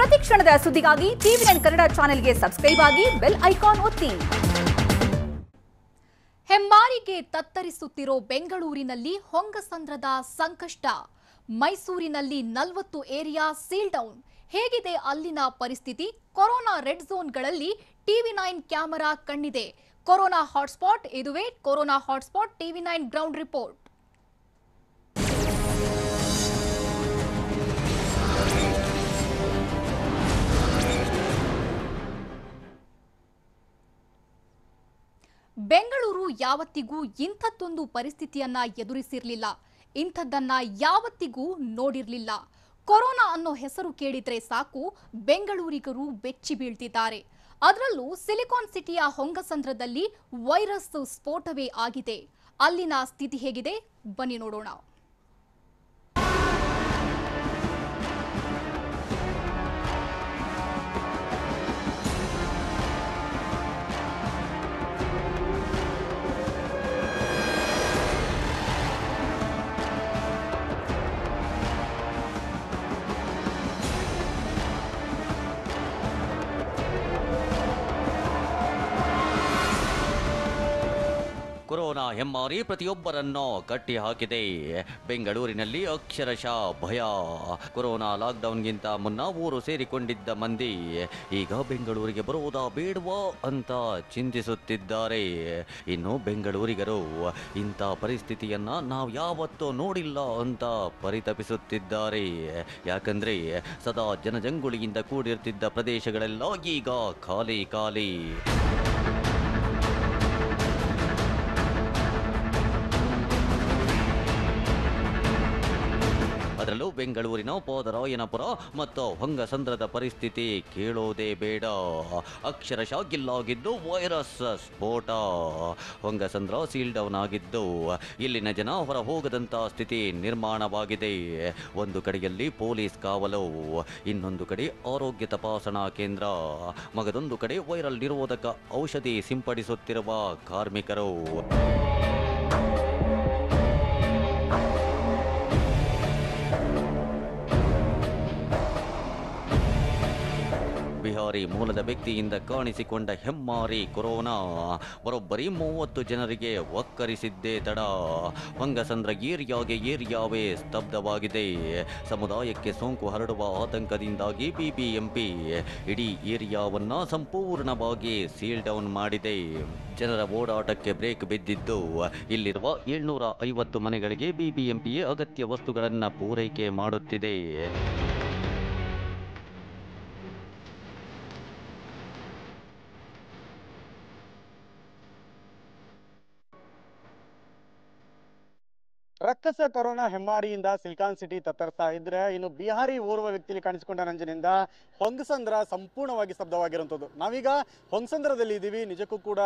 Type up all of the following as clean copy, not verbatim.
ಪ್ರತಿ ಕ್ಷಣದ ಸುದ್ದಿಗಾಗಿ ಟಿವಿ9 ಕನ್ನಡ ಚಾನೆಲ್ಗೆ ಸಬ್ಸ್ಕ್ರೈಬ್ ಆಗಿ ಬೆಲ್ ಐಕಾನ್ ಒತ್ತಿ. ಹೆಮ್ಮಾರಿಗೆ ತತ್ತರಿಸುತ್ತಿರೋ ಬೆಂಗಳೂರಿನಲ್ಲಿ ಹೊಂಗಸಂದ್ರದ ಸಂಕಷ್ಟ. ಮೈಸೂರಿನಲ್ಲಿ 40 ಏರಿಯಾ ಸೀಲ್ ಡೌನ್. ಹೇಗಿದೆ ಅಲ್ಲಿನ ಪರಿಸ್ಥಿತಿ? ಕೊರೋನಾ ರೆಡ್ ಝೋನ್ಗಳಲ್ಲಿ ಟಿವಿ9 ಕ್ಯಾಮೆರಾ ಕಣ್ಣಿದೆ. ಕೊರೋನಾ ಹಾಟ್ಸ್ಪಾಟ್ ಇದುವೇ corona hotspot TV nine ground report. Bengaluru ಯಾವತ್ತಿಗೂ ಇಂಥದ್ದೊಂದು ಪರಿಸ್ಥಿತಿಯನ್ನ ಎದುರಿಸಿರಲಿಲ್ಲ. ಇಂಥದ್ದನ್ನ ಯಾವತ್ತಿಗೂ ನೋಡಿರಲಿಲ್ಲ. ಕೊರೋನಾ ಅನ್ನೋ ಹೆಸರು ಕೇಳಿದ್ರೆ ಸಾಕು ಬೆಂಗಳೂರಿಗರು ಬೆಚ್ಚಿ ಬೀಳ್ತಿದ್ದಾರೆ. ಅದರಲ್ಲೂ ಸಿಲಿಕಾನ್ ಸಿಟಿಯ ಹೊಂಗಸಂದ್ರದಲ್ಲಿ ವೈರಸ್ ಸ್ಫೋಟವೇ ಆಗಿದೆ. ಅಲ್ಲಿನ ಸ್ಥಿತಿ ಹೇಗಿದೆ ಬನ್ನಿ ನೋಡೋಣ. ಕೊರೋನಾ ಹೆಮ್ಮಾರಿ ಪ್ರತಿಯೊಬ್ಬರನ್ನು ಕಟ್ಟಿ ಹಾಕಿದೆ. ಬೆಂಗಳೂರಿನಲ್ಲಿ ಅಕ್ಷರಶಃ ಭಯ. ಕೊರೋನಾ ಲಾಕ್ಡೌನ್ಗಿಂತ ಮುನ್ನ ಊರು ಸೇರಿಕೊಂಡಿದ್ದ ಮಂದಿ ಈಗ ಬೆಂಗಳೂರಿಗೆ ಬರುವುದಾ ಬೇಡವಾ ಅಂತ ಚಿಂತಿಸುತ್ತಿದ್ದಾರೆ. ಇನ್ನು ಬೆಂಗಳೂರಿಗರು ಇಂಥ ಪರಿಸ್ಥಿತಿಯನ್ನ ನಾವು ಯಾವತ್ತೂ ನೋಡಿಲ್ಲ ಅಂತ ಪರಿತಪಿಸುತ್ತಿದ್ದಾರೆ. ಯಾಕಂದ್ರೆ ಸದಾ ಜನಜಂಗುಳಿಯಿಂದ ಕೂಡಿರ್ತಿದ್ದ ಪ್ರದೇಶಗಳೆಲ್ಲ ಈಗ ಖಾಲಿ ಖಾಲಿ. ಅದರಲ್ಲೂ ಬೆಂಗಳೂರಿನ ಪಾದರಾಯನಪುರ ಮತ್ತು ಹೊಂಗಸಂದ್ರದ ಪರಿಸ್ಥಿತಿ ಕೇಳೋದೇ ಬೇಡ. ಅಕ್ಷರಶಃ ಗಿಲ್ಲಾಗಿದ್ದು ವೈರಸ್ ಸ್ಫೋಟ. ಹೊಂಗಸಂದ್ರ ಸೀಲ್ ಡೌನ್ ಆಗಿದ್ದು ಇಲ್ಲಿನ ಜನ ಹೊರ ಹೋಗದಂತ ಸ್ಥಿತಿ ನಿರ್ಮಾಣವಾಗಿದೆ. ಒಂದು ಕಡೆಯಲ್ಲಿ ಪೊಲೀಸ್ ಕಾವಲು, ಇನ್ನೊಂದು ಕಡೆ ಆರೋಗ್ಯ ತಪಾಸಣಾ ಕೇಂದ್ರ, ಮಗದೊಂದು ಕಡೆ ವೈರಲ್ ನಿರೋಧಕ ಔಷಧಿ ಸಿಂಪಡಿಸುತ್ತಿರುವ ಕಾರ್ಮಿಕರು. ಬಿಹಾರಿ ಮೂಲದ ವ್ಯಕ್ತಿಯಿಂದ ಕಾಣಿಸಿಕೊಂಡ ಹೆಮ್ಮಾರಿ ಕೊರೋನಾ ಬರೋಬ್ಬರಿ 30 ಜನರಿಗೆ ಒಕ್ಕರಿಸಿದ್ದೇ ತಡ. ಹೊಂಗಸಂದ್ರ ಏರಿಯಾವೇ ಸ್ತಬ್ಧವಾಗಿದೆ. ಸಮುದಾಯಕ್ಕೆ ಸೋಂಕು ಹರಡುವ ಆತಂಕದಿಂದಾಗಿ ಬಿಬಿಎಂಪಿ ಇಡೀ ಏರಿಯಾವನ್ನ ಸಂಪೂರ್ಣವಾಗಿ ಸೀಲ್ ಡೌನ್ ಮಾಡಿದೆ. ಜನರ ಓಡಾಟಕ್ಕೆ ಬ್ರೇಕ್ ಬಿದ್ದಿದ್ದು ಇಲ್ಲಿರುವ 750 ಮನೆಗಳಿಗೆ ಬಿಬಿಎಂಪಿಯೇ ಅಗತ್ಯ ವಸ್ತುಗಳನ್ನು ಪೂರೈಕೆ ಮಾಡುತ್ತಿದೆ. ರಕ್ಕಸ ಕೊರೋನಾ ಹೆಮ್ಮಾರಿಯಿಂದ ಸಿಲಿಕಾನ್ ಸಿಟಿ ತತ್ತರಿಸ್ತಾ ಇದ್ರೆ, ಇನ್ನು ಬಿಹಾರಿ ಓರ್ವ ವ್ಯಕ್ತಿಯಲ್ಲಿ ಕಾಣಿಸಿಕೊಂಡ ನಂಜಿನಿಂದ ಹೊಂಗಸಂದ್ರ ಸಂಪೂರ್ಣವಾಗಿ ಸ್ತಬ್ಧವಾಗಿರುವಂಥದ್ದು. ನಾವೀಗ ಹೊಂಗಸಂದ್ರದಲ್ಲಿ ಇದ್ದೀವಿ. ನಿಜಕ್ಕೂ ಕೂಡ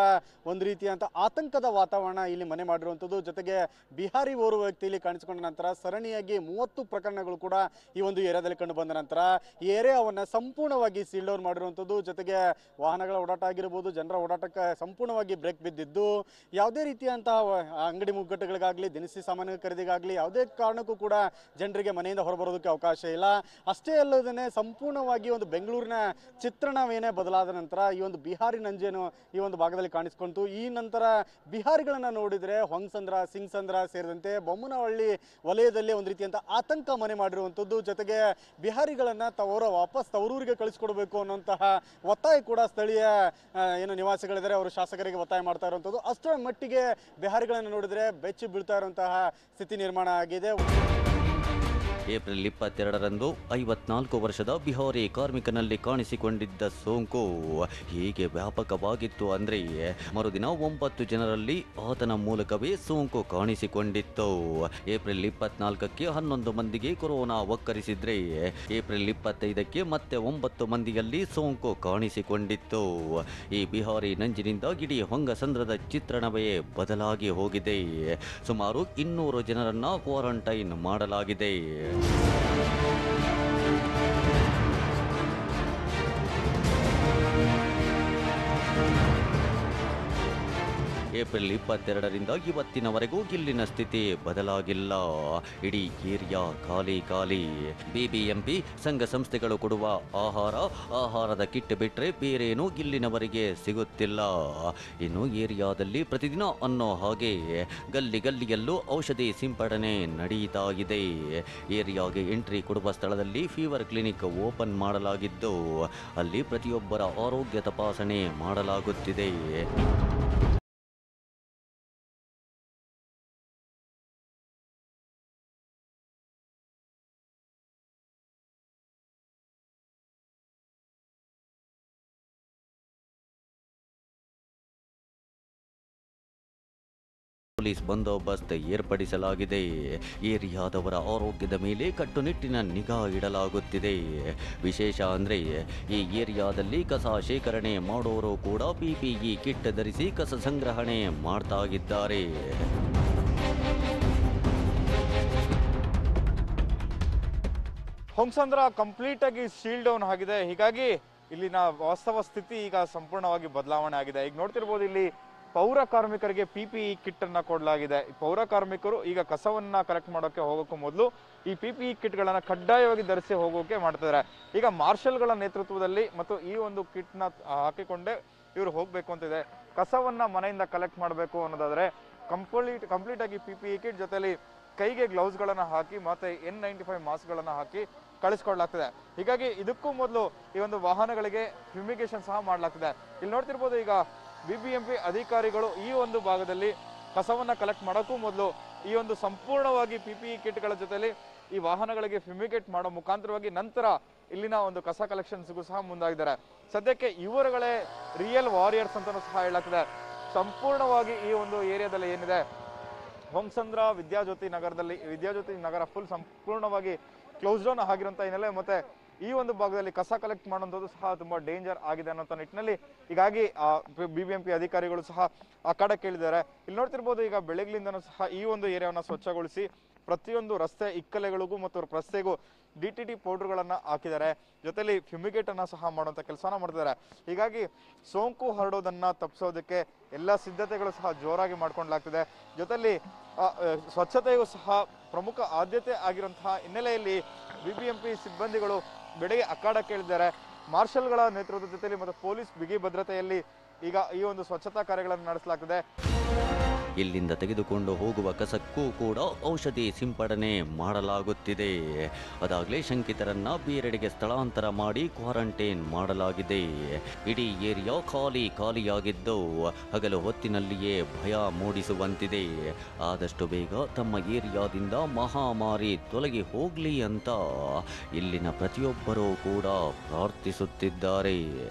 ಒಂದು ರೀತಿಯಂತ ಆತಂಕದ ವಾತಾವರಣ ಇಲ್ಲಿ ಮನೆ ಮಾಡಿರುವಂಥದ್ದು. ಜೊತೆಗೆ ಬಿಹಾರಿ ಓರ್ವ ವ್ಯಕ್ತಿಯಲ್ಲಿ ಕಾಣಿಸಿಕೊಂಡ ನಂತರ ಸರಣಿಯಾಗಿ 30 ಪ್ರಕರಣಗಳು ಕೂಡ ಈ ಒಂದು ಏರಿಯಾದಲ್ಲಿ ಕಂಡು ಬಂದ ನಂತರ ಈ ಏರಿಯಾವನ್ನು ಸಂಪೂರ್ಣವಾಗಿ ಸೀಲ್ ಡೌನ್ ಮಾಡಿರುವಂಥದ್ದು. ಜೊತೆಗೆ ವಾಹನಗಳ ಓಡಾಟ ಆಗಿರ್ಬೋದು, ಜನರ ಓಡಾಟಕ್ಕೆ ಸಂಪೂರ್ಣವಾಗಿ ಬ್ರೇಕ್ ಬಿದ್ದಿದ್ದು, ಯಾವುದೇ ರೀತಿಯಂತಹ ಅಂಗಡಿ ಮುಗ್ಗಟ್ಟುಗಳಿಗಾಗಲಿ, ದಿನಸಿ ಸಾಮಾನು ಖರೀದಿಗಾಗಲಿ ಯಾವುದೇ ಕಾರಣಕ್ಕೂ ಕೂಡ ಜನರಿಗೆ ಮನೆಯಿಂದ ಹೊರಬರೋದಕ್ಕೆ ಅವಕಾಶ ಇಲ್ಲ. ಅಷ್ಟೇ ಅಲ್ಲದೇ ಸಂಪೂರ್ಣವಾಗಿ ಒಂದು ಬೆಂಗಳೂರಿನ ಚಿತ್ರಣವೇನೇ ಬದಲಾದ ನಂತರ ಈ ಒಂದು ಬಿಹಾರಿ ನಂಜೇನು ಈ ಒಂದು ಭಾಗದಲ್ಲಿ ಕಾಣಿಸ್ಕೊಂತು. ಈ ನಂತರ ಬಿಹಾರಿಗಳನ್ನ ನೋಡಿದ್ರೆ ಹೊಂಗಸಂದ್ರ, ಸಿಂಗಸಂದ್ರ ಸೇರಿದಂತೆ ಬೊಮ್ಮನಹಳ್ಳಿ ವಲಯದಲ್ಲಿ ಒಂದು ರೀತಿಯಂತ ಆತಂಕ ಮನೆ ಮಾಡಿರುವಂಥದ್ದು. ಜೊತೆಗೆ ಬಿಹಾರಿಗಳನ್ನ ವಾಪಸ್ ತವರೂರಿಗೆ ಕಳಿಸ್ಕೊಡ್ಬೇಕು ಅನ್ನೋಂತಹ ಒತ್ತಾಯ ಕೂಡ ಸ್ಥಳೀಯ ಏನು ನಿವಾಸಿಗಳಿದ್ದಾರೆ ಅವರು ಶಾಸಕರಿಗೆ ಒತ್ತಾಯ ಮಾಡ್ತಾ ಇರುವಂಥದ್ದು. ಅಷ್ಟರ ಮಟ್ಟಿಗೆ ಬಿಹಾರಿಗಳನ್ನ ನೋಡಿದ್ರೆ ಬೆಚ್ಚಿ ಬೀಳ್ತಾ ಇರುವಂತಹ ಸ್ಥಿತಿ ನಿರ್ಮಾಣ ಆಗಿದೆ. ಏಪ್ರಿಲ್ 22ರಂದು 54 ವರ್ಷದ ಬಿಹಾರಿ ಕಾರ್ಮಿಕನಲ್ಲಿ ಕಾಣಿಸಿಕೊಂಡಿದ್ದ ಸೋಂಕು ಹೀಗೆ ವ್ಯಾಪಕವಾಗಿತ್ತು ಅಂದ್ರೆ ಮರುದಿನ 9 ಜನರಲ್ಲಿ ಆತನ ಮೂಲಕವೇ ಸೋಂಕು ಕಾಣಿಸಿಕೊಂಡಿತ್ತು. ಏಪ್ರಿಲ್ 24ಕ್ಕೆ 11 ಮಂದಿಗೆ ಕೊರೋನಾ ಒಕ್ಕರಿಸಿದ್ರೆ ಏಪ್ರಿಲ್ 25ಕ್ಕೆ ಮತ್ತೆ 9 ಮಂದಿಯಲ್ಲಿ ಸೋಂಕು ಕಾಣಿಸಿಕೊಂಡಿತ್ತು. ಈ ಬಿಹಾರಿ ನಂಜಿನಿಂದ ಇಡೀ ಹೊಂಗಸಂದ್ರದ ಚಿತ್ರಣವೇ ಬದಲಾಗಿ ಹೋಗಿದೆ. ಸುಮಾರು 200 ಜನರನ್ನ ಕ್ವಾರಂಟೈನ್ ಮಾಡಲಾಗಿದೆ. ಏಪ್ರಿಲ್ 22ರಿಂದ ಇವತ್ತಿನವರೆಗೂ ಇಲ್ಲಿನ ಸ್ಥಿತಿ ಬದಲಾಗಿಲ್ಲ. ಇಡೀ ಏರಿಯಾ ಖಾಲಿ. ಬಿಬಿಎಂಪಿ ಸಂಘ ಸಂಸ್ಥೆಗಳು ಕೊಡುವ ಆಹಾರದ ಕಿಟ್ ಬಿಟ್ರೆ ಬೇರೇನೂ ಇಲ್ಲಿನವರೆಗೆ ಸಿಗುತ್ತಿಲ್ಲ. ಇನ್ನು ಏರಿಯಾದಲ್ಲಿ ಪ್ರತಿದಿನ ಅನ್ನೋ ಹಾಗೆ ಗಲ್ಲಿಯಲ್ಲೂ ಔಷಧಿ ಸಿಂಪಡಣೆ ನಡೀತಾ ಇದೆ. ಏರಿಯಾಗೆ ಎಂಟ್ರಿ ಕೊಡುವ ಸ್ಥಳದಲ್ಲಿ ಫೀವರ್ ಕ್ಲಿನಿಕ್ ಓಪನ್ ಮಾಡಲಾಗಿದ್ದು ಅಲ್ಲಿ ಪ್ರತಿಯೊಬ್ಬರ ಆರೋಗ್ಯ ತಪಾಸಣೆ ಮಾಡಲಾಗುತ್ತಿದೆ. ಪೊಲೀಸ್ ಬಂದೋಬಸ್ತ್ ಏರ್ಪಡಿಸಲಾಗಿದೆ. ಏರಿಯಾದವರ ಆರೋಗ್ಯದ ಮೇಲೆ ಕಟ್ಟುನಿಟ್ಟಿನ ನಿಗಾ ಇಡಲಾಗುತ್ತಿದೆ. ವಿಶೇಷ ಅಂದರೆ ಈ ಏರಿಯಾದಲ್ಲಿ ಕಸ ಶೇಖರಣೆ ಮಾಡೋರು ಕೂಡ PPE ಕಿಟ್ ಧರಿಸಿ ಕಸ ಸಂಗ್ರಹಣೆ ಮಾಡ್ತಾ ಇದ್ದಾರೆ. ಹೊಂಗಸಂದ್ರ ಕಂಪ್ಲೀಟ್ ಆಗಿ ಸೀಲ್ ಡೌನ್ ಆಗಿದೆ. ಹೀಗಾಗಿ ಇಲ್ಲಿನ ವಾಸ್ತವ ಸ್ಥಿತಿ ಈಗ ಸಂಪೂರ್ಣವಾಗಿ ಬದಲಾವಣೆ ಆಗಿದೆ. ಈಗ ನೋಡ್ತಿರ್ಬೋದು, ಇಲ್ಲಿ ಪೌರ ಕಾರ್ಮಿಕರಿಗೆ PPE ಕಿಟ್ ಅನ್ನ ಕೊಡಲಾಗಿದೆ. ಪೌರ ಕಾರ್ಮಿಕರು ಈಗ ಕಸವನ್ನ ಕಲೆಕ್ಟ್ ಮಾಡೋಕೆ ಹೋಗೋಕ್ಕೂ ಮೊದಲು ಈ PPE ಕಿಟ್ ಗಳನ್ನ ಕಡ್ಡಾಯವಾಗಿ ಧರಿಸಿ ಹೋಗೋಕೆ ಮಾಡ್ತಿದ್ದಾರೆ. ಈಗ ಮಾರ್ಷಲ್ಗಳ ನೇತೃತ್ವದಲ್ಲಿ ಮತ್ತು ಈ ಒಂದು ಕಿಟ್ ನ ಹಾಕಿಕೊಂಡೇ ಇವರು ಹೋಗ್ಬೇಕು ಅಂತಿದೆ. ಕಸವನ್ನ ಮನೆಯಿಂದ ಕಲೆಕ್ಟ್ ಮಾಡಬೇಕು ಅನ್ನೋದಾದ್ರೆ ಕಂಪ್ಲೀಟ್ ಆಗಿ PPE ಕಿಟ್ ಜೊತೆಲಿ ಕೈಗೆ ಗ್ಲೌಸ್ ಗಳನ್ನ ಹಾಕಿ ಮತ್ತೆ N95 ಮಾಸ್ಕ್ ಗಳನ್ನ ಹಾಕಿ ಕಳಿಸ್ಕೊಡ್ಲಾಗ್ತದೆ. ಹೀಗಾಗಿ ಇದಕ್ಕೂ ಮೊದಲು ಈ ಒಂದು ವಾಹನಗಳಿಗೆ ಫ್ಯೂಮಿಗೇಷನ್ ಸಹ ಮಾಡ್ಲಾಗ್ತದೆ. ಇಲ್ಲಿ ನೋಡ್ತಿರ್ಬೋದು, ಈಗ BBMP ಅಧಿಕಾರಿಗಳು ಈ ಒಂದು ಭಾಗದಲ್ಲಿ ಕಸವನ್ನ ಕಲೆಕ್ಟ್ ಮಾಡೋಕ್ಕೂ ಮೊದಲು ಈ ಒಂದು ಸಂಪೂರ್ಣವಾಗಿ PPE ಕಿಟ್ಗಳ ಜೊತೆಲಿ ಈ ವಾಹನಗಳಿಗೆ ಫ್ಯೂಮಿಗೇಟ್ ಮಾಡೋ ಮುಖಾಂತರವಾಗಿ ನಂತರ ಇಲ್ಲಿನ ಒಂದು ಕಸ ಕಲೆಕ್ಷನ್ಸ್ಗೂ ಸಹ ಮುಂದಾಗಿದ್ದಾರೆ. ಸದ್ಯಕ್ಕೆ ಇವರುಗಳೇ ರಿಯಲ್ ವಾರಿಯರ್ಸ್ ಅಂತಾನೂ ಸಹ ಹೇಳಲಾಗ್ತದೆ. ಸಂಪೂರ್ಣವಾಗಿ ಈ ಒಂದು ಏರಿಯಾದಲ್ಲಿ ಏನಿದೆ ಹೊಂಗಸಂದ್ರ ವಿದ್ಯಾಜ್ಯೋತಿ ನಗರ ಫುಲ್ ಸಂಪೂರ್ಣವಾಗಿ ಕ್ಲೋಸ್ ಡೌನ್ ಆಗಿರುವಂತ ಹಿನ್ನೆಲೆ ಮತ್ತೆ ಈ ಒಂದು ಭಾಗದಲ್ಲಿ ಕಸ ಕಲೆಕ್ಟ್ ಮಾಡುವಂಥದ್ದು ಸಹ ತುಂಬಾ ಡೇಂಜರ್ ಆಗಿದೆ ಅನ್ನೋ ನಿಟ್ಟಿನಲ್ಲಿ ಹೀಗಾಗಿ BBMP ಅಧಿಕಾರಿಗಳು ಸಹ ಆ ಕಡೆ ಕೇಳಿದ್ದಾರೆ. ಇಲ್ಲಿ ನೋಡ್ತಿರ್ಬೋದು, ಈಗ ಬೆಳಗ್ಲಿಂದನೂ ಸಹ ಈ ಒಂದು ಏರಿಯಾವನ್ನ ಸ್ವಚ್ಛಗೊಳಿಸಿ ಪ್ರತಿಯೊಂದು ರಸ್ತೆ ಇಕ್ಕಲೆಗಳಿಗೂ ಮತ್ತು ರಸ್ತೆಗೂ DTT ಪೌಡರ್ಗಳನ್ನ ಹಾಕಿದ್ದಾರೆ. ಜೊತೆಲಿ ಫ್ಯೂಮಿಗೇಟ್ ಅನ್ನ ಸಹ ಮಾಡುವಂತ ಕೆಲಸನ ಮಾಡ್ತಿದ್ದಾರೆ. ಹೀಗಾಗಿ ಸೋಂಕು ಹರಡೋದನ್ನ ತಪ್ಪಿಸೋದಕ್ಕೆ ಎಲ್ಲ ಸಿದ್ಧತೆಗಳು ಸಹ ಜೋರಾಗಿ ಮಾಡ್ಕೊಂಡ್ಲಾಗ್ತಿದೆ. ಜೊತೆಲಿ ಸ್ವಚ್ಛತೆಯೂ ಸಹ ಪ್ರಮುಖ ಆದ್ಯತೆ ಆಗಿರುವಂತಹ ಹಿನ್ನೆಲೆಯಲ್ಲಿ BBMP ಸಿಬ್ಬಂದಿಗಳು ಬೆಳಗ್ಗೆ ಅಖಾಡಕ್ಕೆ ಇಳಿದಿದ್ದಾರೆ. ಮಾರ್ಷಲ್ಗಳ ನೇತೃತ್ವದ ಜೊತೆಲಿ ಮತ್ತು ಪೊಲೀಸ್ ಬಿಗಿ ಭದ್ರತೆಯಲ್ಲಿ ಈಗ ಈ ಒಂದು ಸ್ವಚ್ಛತಾ ಕಾರ್ಯಗಳನ್ನು ನಡೆಸಲಾಗ್ತದೆ. ಇಲ್ಲಿಂದ ತೆಗೆದುಕೊಂಡು ಹೋಗುವ ಕಸಕ್ಕೂ ಕೂಡ ಔಷಧಿ ಸಿಂಪಡಣೆ ಮಾಡಲಾಗುತ್ತಿದೆ. ಅದಾಗಲೇ ಶಂಕಿತರನ್ನ ಬೇರೆಡೆಗೆ ಸ್ಥಳಾಂತರ ಮಾಡಿ ಕ್ವಾರಂಟೈನ್ ಮಾಡಲಾಗಿದೆ. ಇಡೀ ಏರಿಯಾ ಖಾಲಿಯಾಗಿದ್ದು ಹಗಲು ಹೊತ್ತಿನಲ್ಲಿಯೇ ಭಯ ಮೂಡಿಸುವಂತಿದೆ. ಆದಷ್ಟು ಬೇಗ ತಮ್ಮ ಏರಿಯಾದಿಂದ ಮಹಾಮಾರಿ ತೊಲಗಿ ಹೋಗ್ಲಿ ಅಂತ ಇಲ್ಲಿನ ಪ್ರತಿಯೊಬ್ಬರೂ ಕೂಡ ಪ್ರಾರ್ಥಿಸುತ್ತಿದ್ದಾರೆ.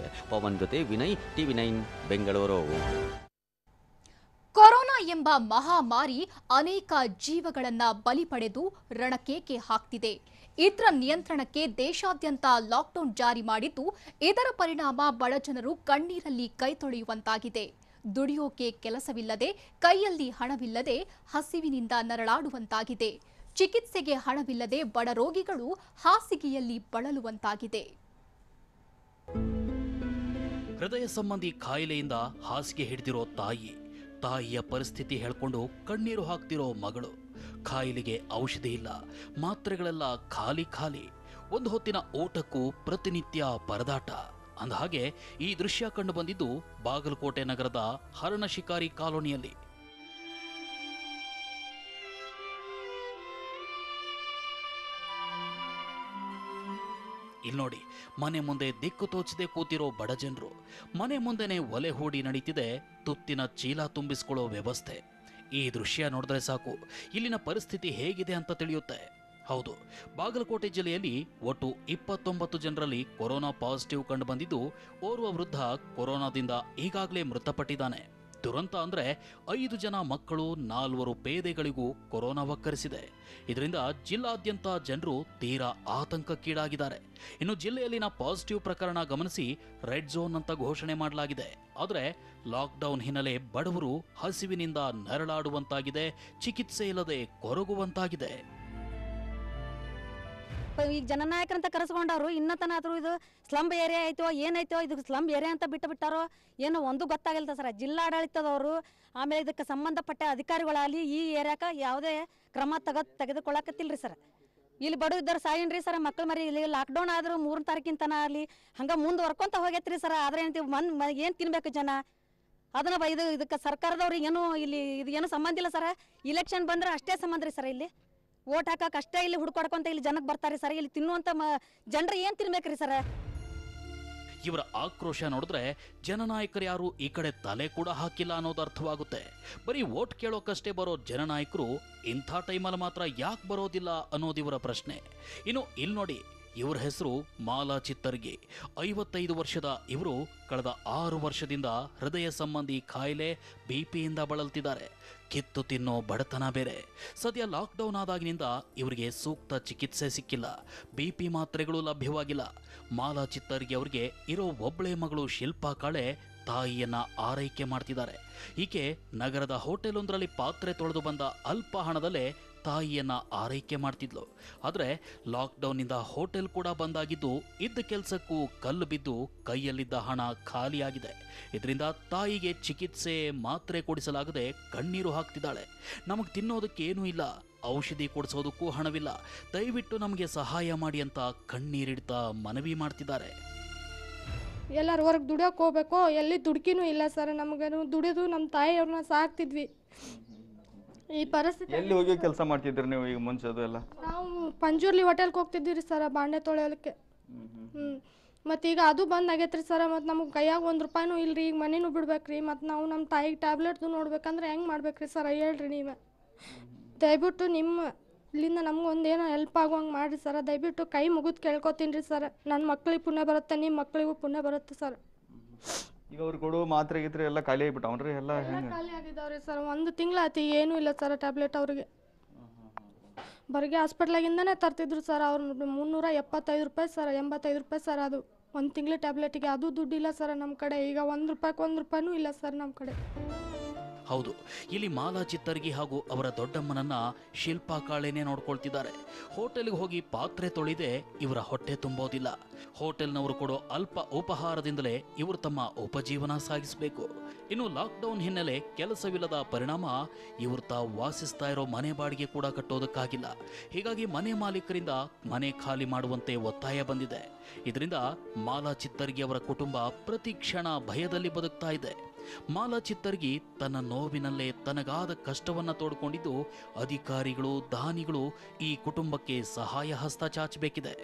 ಪವನ್ ಜೊತೆ ವಿನಯ್, TV9 ಬೆಂಗಳೂರು. ಕೊರೋನಾ ಎಂಬ ಮಹಾಮಾರಿ ಅನೇಕ ಜೀವಗಳನ್ನ ಬಲಿ ಪಡೆದು ರಣಕೇಕೆ ಹಾಕ್ತಿದೆ. ಇದರ ನಿಯಂತ್ರಣಕ್ಕೆ ದೇಶಾದ್ಯಂತ ಲಾಕ್ಡೌನ್ ಜಾರಿ ಮಾಡಿದ್ದು, ಇದರ ಪರಿಣಾಮ ಬಡಜನರು ಕಣ್ಣೀರಲ್ಲಿ ಕೈ ತೊಳೆಯುವಂತಾಗಿದೆ. ದುಡಿಯೋಕೆ ಕೆಲಸವಿಲ್ಲದೆ, ಕೈಯಲ್ಲಿ ಹಣವಿಲ್ಲದೆ ಹಸಿವಿನಿಂದ ನರಳಾಡುವಂತಾಗಿದೆ. ಚಿಕಿತ್ಸೆಗೆ ಹಣವಿಲ್ಲದೆ ಬಡ ರೋಗಿಗಳು ಹಾಸಿಗೆಯಲ್ಲಿ ಬಳಲುವಂತಾಗಿದೆ. ಹೃದಯ ಸಂಬಂಧಿ ಕಾಯಿಲೆಯಿಂದ ಹಾಸಿಗೆ ಹಿಡಿದಿರೋ ತಾಯಿಯ ಪರಿಸ್ಥಿತಿ ಹೇಳ್ಕೊಂಡು ಕಣ್ಣೀರು ಹಾಕ್ತಿರೋ ಮಗಳು. ಕಾಯಿಲೆಗೆ ಔಷಧಿ ಇಲ್ಲ, ಮಾತ್ರೆಗಳೆಲ್ಲ ಖಾಲಿ. ಒಂದು ಹೊತ್ತಿನ ಊಟಕ್ಕೂ ಪ್ರತಿನಿತ್ಯ ಪರದಾಟ. ಅಂದಹಾಗೆ ಈ ದೃಶ್ಯ ಕಂಡು ಬಂದಿದ್ದು ಬಾಗಲಕೋಟೆ ನಗರದ ಹರಣ ಶಿಕಾರಿ ಕಾಲೋನಿಯಲ್ಲಿ. ಇಲ್ಲಿ ನೋಡಿ, ಮನೆ ಮುಂದೆ ದಿಕ್ಕು ತೋಚದೆ ಕೂತಿರೋ ಬಡ ಜನರು. ಮನೆ ಮುಂದೆನೆ ಒಲೆ ಹೂಡಿ ನಡೀತಿದೆ ತುತ್ತಿನ ಚೀಲ ತುಂಬಿಸ್ಕೊಳ್ಳೋ ವ್ಯವಸ್ಥೆ. ಈ ದೃಶ್ಯ ನೋಡಿದ್ರೆ ಸಾಕು ಇಲ್ಲಿನ ಪರಿಸ್ಥಿತಿ ಹೇಗಿದೆ ಅಂತ ತಿಳಿಯುತ್ತೆ. ಹೌದು, ಬಾಗಲಕೋಟೆ ಜಿಲ್ಲೆಯಲ್ಲಿ ಒಟ್ಟು 29 ಜನರಲ್ಲಿ ಕೊರೋನಾ ಪಾಸಿಟಿವ್ ಕಂಡು ಬಂದಿದ್ದು, ಓರ್ವ ವೃದ್ಧ ಕೊರೋನಾದಿಂದ ಈಗಾಗಲೇ ಮೃತಪಟ್ಟಿದ್ದಾನೆ. ದುರಂತ ಅಂದ್ರೆ 5 ಜನ ಮಕ್ಕಳು, 4 ಪೇದೆಗಳಿಗೂ ಕೊರೋನಾ ವಕ್ಕರಿಸಿದೆ. ಇದರಿಂದ ಜಿಲ್ಲಾದ್ಯಂತ ಜನರು ತೀರಾ ಆತಂಕಕ್ಕೀಡಾಗಿದ್ದಾರೆ. ಇನ್ನು ಜಿಲ್ಲೆಯಲ್ಲಿನ ಪಾಸಿಟಿವ್ ಪ್ರಕರಣ ಗಮನಿಸಿ ರೆಡ್ ಝೋನ್ ಅಂತ ಘೋಷಣೆ ಮಾಡಲಾಗಿದೆ. ಆದರೆ ಲಾಕ್ಡೌನ್ ಹಿನ್ನೆಲೆ ಬಡವರು ಹಸಿವಿನಿಂದ ನರಳಾಡುವಂತಾಗಿದೆ, ಚಿಕಿತ್ಸೆ ಇಲ್ಲದೆ ಕೊರಗುವಂತಾಗಿದೆ. ಈಗ ಜನನಾಯಕರಂತ ಕರೆಸ್ಕೊಂಡವ್ರು ಇನ್ನತನಾದರೂ ಇದು ಸ್ಲಮ್ ಏರಿಯಾ ಐತೋ ಏನೈತೋ ಇದು ಸ್ಲಮ್ ಏರಿಯಾ ಅಂತ ಬಿಟ್ಟು ಬಿಟ್ಟಾರೋ ಏನೋ ಒಂದು ಗೊತ್ತಾಗಿಲ್ಲ ಸರ್. ಜಿಲ್ಲಾಡಳಿತದವರು ಆಮೇಲೆ ಇದಕ್ಕೆ ಸಂಬಂಧಪಟ್ಟ ಅಧಿಕಾರಿಗಳಾಗಲಿ ಈ ಏರಿಯಾಕ್ಕೆ ಯಾವುದೇ ಕ್ರಮ ತೆಗೆದುಕೊಳ್ಳಕತ್ತಿಲ್ರಿ ಸರ್. ಇಲ್ಲಿ ಬಡ ಇದ್ದಾರೆ ಸಾಯಿನ್ರಿ ಸರ್, ಮಕ್ಳು ಮರಿ ಇಲ್ಲಿ ಲಾಕ್ಡೌನ್ ಆದರೂ 3 ತಾರೀಕಿಂತನ ಆಗಲಿ ಹಂಗೆ ಮುಂದುವರ್ಕೊಂತ ಹೋಗೈತ್ರಿ ಸರ್. ಆದರೆ ಏನು ತಿನ್ಬೇಕು ಜನ ಅದನ್ನ ಇದಕ್ಕೆ ಸರ್ಕಾರದವ್ರಿಗೆ ಏನು ಇಲ್ಲಿ ಇದು ಏನು ಸಂಬಂಧ ಇಲ್ಲ ಸರ್. ಇಲೆಕ್ಷನ್ ಬಂದ್ರೆ ಅಷ್ಟೇ ಸಂಬಂಧ ರೀ ಸರ್. ಇಲ್ಲಿ ಓಟ್ ಹಾಕಕ್ಕೆ ಅಷ್ಟೇ ಇಲ್ಲಿ ಹುಡ್ಕೊಡ್ಕೊಂತ ಇಲ್ಲಿ ಜನಕ್ಕೆ ಬರ್ತಾರೆ ಸರ್. ಇಲ್ಲಿ ತಿನ್ನುವಂಥ ಜನರು ಏನು ತಿನ್ಬೇಕ್ರಿ ಸರ್? ಇವರ ಆಕ್ರೋಶ ನೋಡಿದ್ರೆ ಜನನಾಯಕರು ಯಾರು ಈ ಕಡೆ ತಲೆ ಕೂಡ ಹಾಕಿಲ್ಲ ಅನ್ನೋದು ಅರ್ಥವಾಗುತ್ತೆ. ಬರೀ ವೋಟ್ ಕೇಳೋಕಷ್ಟೇ ಬರೋ ಜನನಾಯಕರು ಇಂಥ ಟೈಮಲ್ಲಿ ಮಾತ್ರ ಯಾಕೆ ಬರೋದಿಲ್ಲ ಅನ್ನೋದು ಇವರ ಪ್ರಶ್ನೆ. ಇನ್ನು ಇಲ್ಲಿ ನೋಡಿ, ಇವರ ಹೆಸರು ಮಾಲಾ ಚಿತ್ತರ್ಗಿ. 55 ವರ್ಷದ ಇವರು ಕಳೆದ 6 ವರ್ಷದಿಂದ ಹೃದಯ ಸಂಬಂಧಿ ಕಾಯಿಲೆ ಬಿಪಿಯಿಂದ ಬಳಲ್ತಿದ್ದಾರೆ. ಕಿತ್ತು ತಿನ್ನೋ ಬಡತನ ಬೇರೆ. ಸದ್ಯ ಲಾಕ್ಡೌನ್ ಆದಾಗಿನಿಂದ ಇವರಿಗೆ ಸೂಕ್ತ ಚಿಕಿತ್ಸೆ ಸಿಕ್ಕಿಲ್ಲ, ಬಿಪಿ ಮಾತ್ರೆಗಳು ಲಭ್ಯವಾಗಿಲ್ಲ. ಮಾಲಾ ಚಿತ್ತರ್ಗಿ ಅವರಿಗೆ ಇರೋ ಒಬ್ಬಳೇ ಮಗಳು ಶಿಲ್ಪಾ ಕಾಳೆ ತಾಯಿಯನ್ನ ಆರೈಕೆ ಮಾಡ್ತಿದ್ದಾರೆ. ಈಕೆ ನಗರದ ಹೋಟೆಲ್ ಒಂದರಲ್ಲಿ ಪಾತ್ರೆ ತೊಳೆದು ಬಂದ ಅಲ್ಪ ಹಣದಲ್ಲೇ ತಾಯಿಯನ್ನ ಆರೈಕೆ ಮಾಡ್ತಿದ್ಲು. ಆದರೆ ಲಾಕ್ಡೌನ್ನಿಂದ ಹೋಟೆಲ್ ಕೂಡ ಬಂದಾಗಿದ್ದು ಇದ್ದ ಕೆಲಸಕ್ಕೂ ಕಲ್ಲು ಬಿದ್ದು ಕೈಯಲ್ಲಿದ್ದ ಹಣ ಖಾಲಿಯಾಗಿದೆ. ಇದರಿಂದ ತಾಯಿಗೆ ಚಿಕಿತ್ಸೆ ಮಾತ್ರೆ ಕೊಡಿಸಲಾಗದೆ ಕಣ್ಣೀರು ಹಾಕ್ತಿದ್ದಾಳೆ. ನಮಗೆ ತಿನ್ನೋದಕ್ಕೆ ಏನೂ ಇಲ್ಲ, ಔಷಧಿ ಕೊಡಿಸೋದಕ್ಕೂ ಹಣವಿಲ್ಲ, ದಯವಿಟ್ಟು ನಮಗೆ ಸಹಾಯ ಮಾಡಿ ಅಂತ ಕಣ್ಣೀರಿಡ್ತಾ ಮನವಿ ಮಾಡ್ತಿದ್ದಾರೆ. ಎಲ್ಲರೂ ಹೊರಗೆ ದುಡಿಯೋಕೆ ಹೋಗ್ಬೇಕು, ಎಲ್ಲಿ ದುಡ್ಕಿನೂ ಇಲ್ಲ ಸರ್. ನಮಗೇನು ದುಡಿದು ನಮ್ಮ ತಾಯಿಯವ್ರನ್ನ ಸಾಕ್ತಿದ್ವಿ. ಈ ಪರಿಸ್ಥಿತಿ ಎಲ್ಲಿ ಹೋಗಿ ಕೆಲಸ ಮಾಡ್ತಿದ್ರಿ ನೀವು ಈಗ ಮುಂಚೆ? ಅದು ಎಲ್ಲ ನಾವು ಪಂಜುರ್ಲಿ ಹೋಟೆಲ್ಗೆ ಹೋಗ್ತಿದ್ವಿ ರೀ ಸರ್, ಬಾಂಡೆ ತೊಳೆಯೋಕ್ಕೆ. ಮತ್ತು ಈಗ ಅದು ಬಂದ್ ಆಗೈತೆ ರೀ ಸರ್. ಮತ್ತು ನಮಗೆ ಕೈಯಾಗ 1 ರೂಪಾಯಿನೂ ಇಲ್ಲ ರೀ. ಈಗ ಮನೇನೂ ಬಿಡ್ಬೇಕ್ರಿ. ಮತ್ತು ನಾವು ನಮ್ಮ ತಾಯಿಗೆ ಟ್ಯಾಬ್ಲೆಟ್ದು ನೋಡ್ಬೇಕಂದ್ರೆ ಹೆಂಗೆ ಮಾಡ್ಬೇಕ್ರಿ ಸರ್? ಹೇಳ್ರಿ ನೀವೇ. ದಯವಿಟ್ಟು ನಿಮ್ಮ ಇಲ್ಲಿಂದ ನಮ್ಗೊಂದು ಏನೋ ಹೆಲ್ಪ್ ಆಗೋಂಗೆ ಮಾಡಿರಿ ಸರ್. ದಯವಿಟ್ಟು ಕೈ ಮುಗಿದು ಕೇಳ್ಕೊತೀನಿ ರೀ ಸರ್. ನನ್ನ ಮಕ್ಳಿಗೆ ಪುಣ್ಯ ಬರುತ್ತೆ, ನಿಮ್ಮ ಮಕ್ಕಳಿಗೂ ಪುಣ್ಯ ಬರುತ್ತೆ ಸರ್. ಈಗ ಅವ್ರು ಕೊಡು ಮಾತ್ರೆ ಗೀತ್ರೆ ಎಲ್ಲ ಖಾಲಿ ಆಗಿಬಿಟ್ಟವ್ರಿ? ಎಲ್ಲ ಖಾಲಿ ಆಗಿದ್ದಾವ್ರಿ ಸರ್. 1 ತಿಂಗಳಾಯ್ತು ಏನೂ ಇಲ್ಲ ಸರ್ ಟ್ಯಾಬ್ಲೆಟ್ ಅವ್ರಿಗೆ. ಬರಿಗೆ ಹಾಸ್ಪಿಟ್ಲಾಗಿಂದನೇ ತರ್ತಿದ್ರು ಸರ್. ಅವ್ರು 375 ರೂಪಾಯಿ ಸರ್, 85 ರೂಪಾಯಿ ಸರ್. ಅದು 1 ತಿಂಗಳ ಟ್ಯಾಬ್ಲೆಟಿಗೆ. ಅದು ದುಡ್ಡಿಲ್ಲ ಸರ್ ನಮ್ಮ ಕಡೆ. ಈಗ 1 ರೂಪಾಯಿನೂ ಇಲ್ಲ ಸರ್ ನಮ್ಮ ಕಡೆ. ಹೌದು, ಇಲ್ಲಿ ಮಾಲಾ ಚಿತ್ತರ್ಗಿ ಹಾಗೂ ಅವರ ದೊಡ್ಡಮ್ಮನನ್ನ ಶಿಲ್ಪಾ ಕಾಳೆನೇ ನೋಡ್ಕೊಳ್ತಿದ್ದಾರೆ. ಹೋಟೆಲ್ಗೆ ಹೋಗಿ ಪಾತ್ರೆ ತೊಳೆದೆ ಇವರ ಹೊಟ್ಟೆ ತುಂಬೋದಿಲ್ಲ. ಹೋಟೆಲ್ನವರು ಕೊಡೋ ಅಲ್ಪ ಉಪಹಾರದಿಂದಲೇ ಇವರು ತಮ್ಮ ಉಪಜೀವನ ಸಾಗಿಸಬೇಕು. ಇನ್ನು ಲಾಕ್ಡೌನ್ ಹಿನ್ನೆಲೆ ಕೆಲಸವಿಲ್ಲದ ಪರಿಣಾಮ ಇವರು ತಾವು ವಾಸಿಸ್ತಾ ಇರೋ ಮನೆ ಬಾಡಿಗೆ ಕೂಡ ಕಟ್ಟೋದಕ್ಕಾಗಿಲ್ಲ. ಹೀಗಾಗಿ ಮನೆ ಮಾಲೀಕರಿಂದ ಮನೆ ಖಾಲಿ ಮಾಡುವಂತೆ ಒತ್ತಾಯ ಬಂದಿದೆ. ಇದರಿಂದ ಮಾಲಾ ಚಿತ್ತರ್ಗಿ ಅವರ ಕುಟುಂಬ ಪ್ರತಿ ಕ್ಷಣ ಭಯದಲ್ಲಿ ಬದುಕ್ತಾ ಇದೆ. ಮಾಲಾ ಚಿತ್ತರ್ಗಿ ತನ್ನ ನೋವಿನಲ್ಲೇ ತನಗಾದ ಕಷ್ಟವನ್ನ ತೋಡ್ಕೊಂಡಿದ್ದು ಅಧಿಕಾರಿಗಳು, ದಾನಿಗಳು ಈ ಕುಟುಂಬಕ್ಕೆ ಸಹಾಯ ಹಸ್ತ ಚಾಚಬೇಕಿದೆ.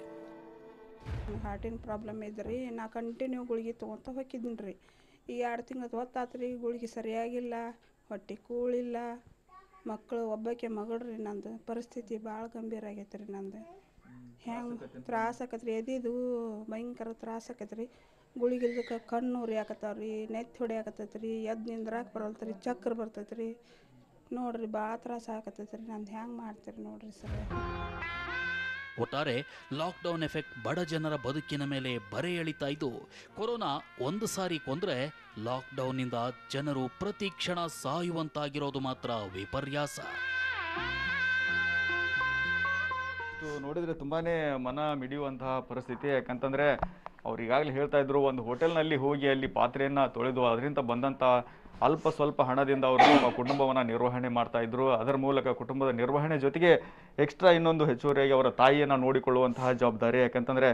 ಹಾರ್ಟಿನ ಪ್ರಾಬ್ಲಮ್ ಇದ್ರಿ. ನಾ ಕಂಟಿನ್ಯೂ ಗುಳಿಗೆ ತೊಗೊತ ಹೋಗಿದ್ದೀನಿ ರೀ. ಈ 2 ತಿಂಗಳು ಹೊತ್ತಾತ್ರಿ, ಗುಳಿಗೆ ಸರಿಯಾಗಿಲ್ಲ, ಹೊಟ್ಟೆ ಕೂಳಿಲ್ಲ. ಮಕ್ಕಳು ಒಬ್ಬಕ್ಕೆ ಮಗಳ್ರಿ. ನಂದು ಪರಿಸ್ಥಿತಿ ಭಾಳ ಗಂಭೀರ ಆಗೈತೆ ರೀ. ನಂದು ಹೆಂಗೆ ತ್ರಾಸ ಆಕತ್ರಿ. ಎದಿದು ಭಯಂಕರ ತ್ರಾಸ ಆಕತ್ರಿ. ಗುಳಿಗಿಲ್ದಕ್ಕೆ ಕಣ್ಣು ಉರಿಯಾಕತ್ತಾವ್ರಿ, ನೆತ್ತಿ ಹೊಡಿಯಾಕತ್ತೈತ್ರಿ, ಎದ್ದು ನಿಂದ್ರಾಕ್ ಬರಲ್ತ್ರಿ, ಚಕ್ರ ಬರ್ತೈತ್ರಿ. ನೋಡ್ರಿ ಭಾಳ ತ್ರಾಸ ಆಗತ್ತೈತ್ರಿ. ನಂದು ಹೆಂಗೆ ಮಾಡ್ತೀರಿ ನೋಡ್ರಿ ಸರ್. ಒಟ್ಟಾರೆ ಲಾಕ್ಡೌನ್ ಎಫೆಕ್ಟ್ ಬಡ ಜನರ ಬದುಕಿನ ಮೇಲೆ ಬರೆ ಎಳಿತಾ ಇದ್ದು, ಕೊರೋನಾ ಒಂದು ಸಾರಿ ಕೊಂದ್ರೆ ಲಾಕ್ಡೌನ್ನಿಂದ ಜನರು ಪ್ರತಿ ಕ್ಷಣ ಸಾಯುವಂತಾಗಿರೋದು ಮಾತ್ರ ವಿಪರ್ಯಾಸ. ನೋಡಿದ್ರೆ ತುಂಬಾನೇ ಮನ ಮಿಡಿಯುವಂತಹ ಪರಿಸ್ಥಿತಿ. ಯಾಕಂತಂದ್ರೆ ಅವ್ರು ಈಗಾಗಲೇ ಹೇಳ್ತಾ ಇದ್ರು, ಒಂದು ಹೋಟೆಲ್ನಲ್ಲಿ ಹೋಗಿ ಅಲ್ಲಿ ಪಾತ್ರೆಯನ್ನ ತೊಳೆದು ಅದರಿಂದ ಬಂದಂತ ಅಲ್ಪ ಸ್ವಲ್ಪ ಹಣದಿಂದ ಅವರು ಕುಟುಂಬವನ್ನ ನಿರ್ವಹಣೆ ಮಾಡ್ತಾ ಇದ್ರು. ಅದರ ಮೂಲಕ ಕುಟುಂಬದ ನಿರ್ವಹಣೆ ಜೊತೆಗೆ ಎಕ್ಸ್ಟ್ರಾ ಇನ್ನೊಂದು ಹೆಚ್ಚುವರಿಯಾಗಿ ಅವರ ತಾಯಿಯನ್ನ ನೋಡಿಕೊಳ್ಳುವಂತಹ ಜವಾಬ್ದಾರಿ. ಯಾಕಂತಂದ್ರೆ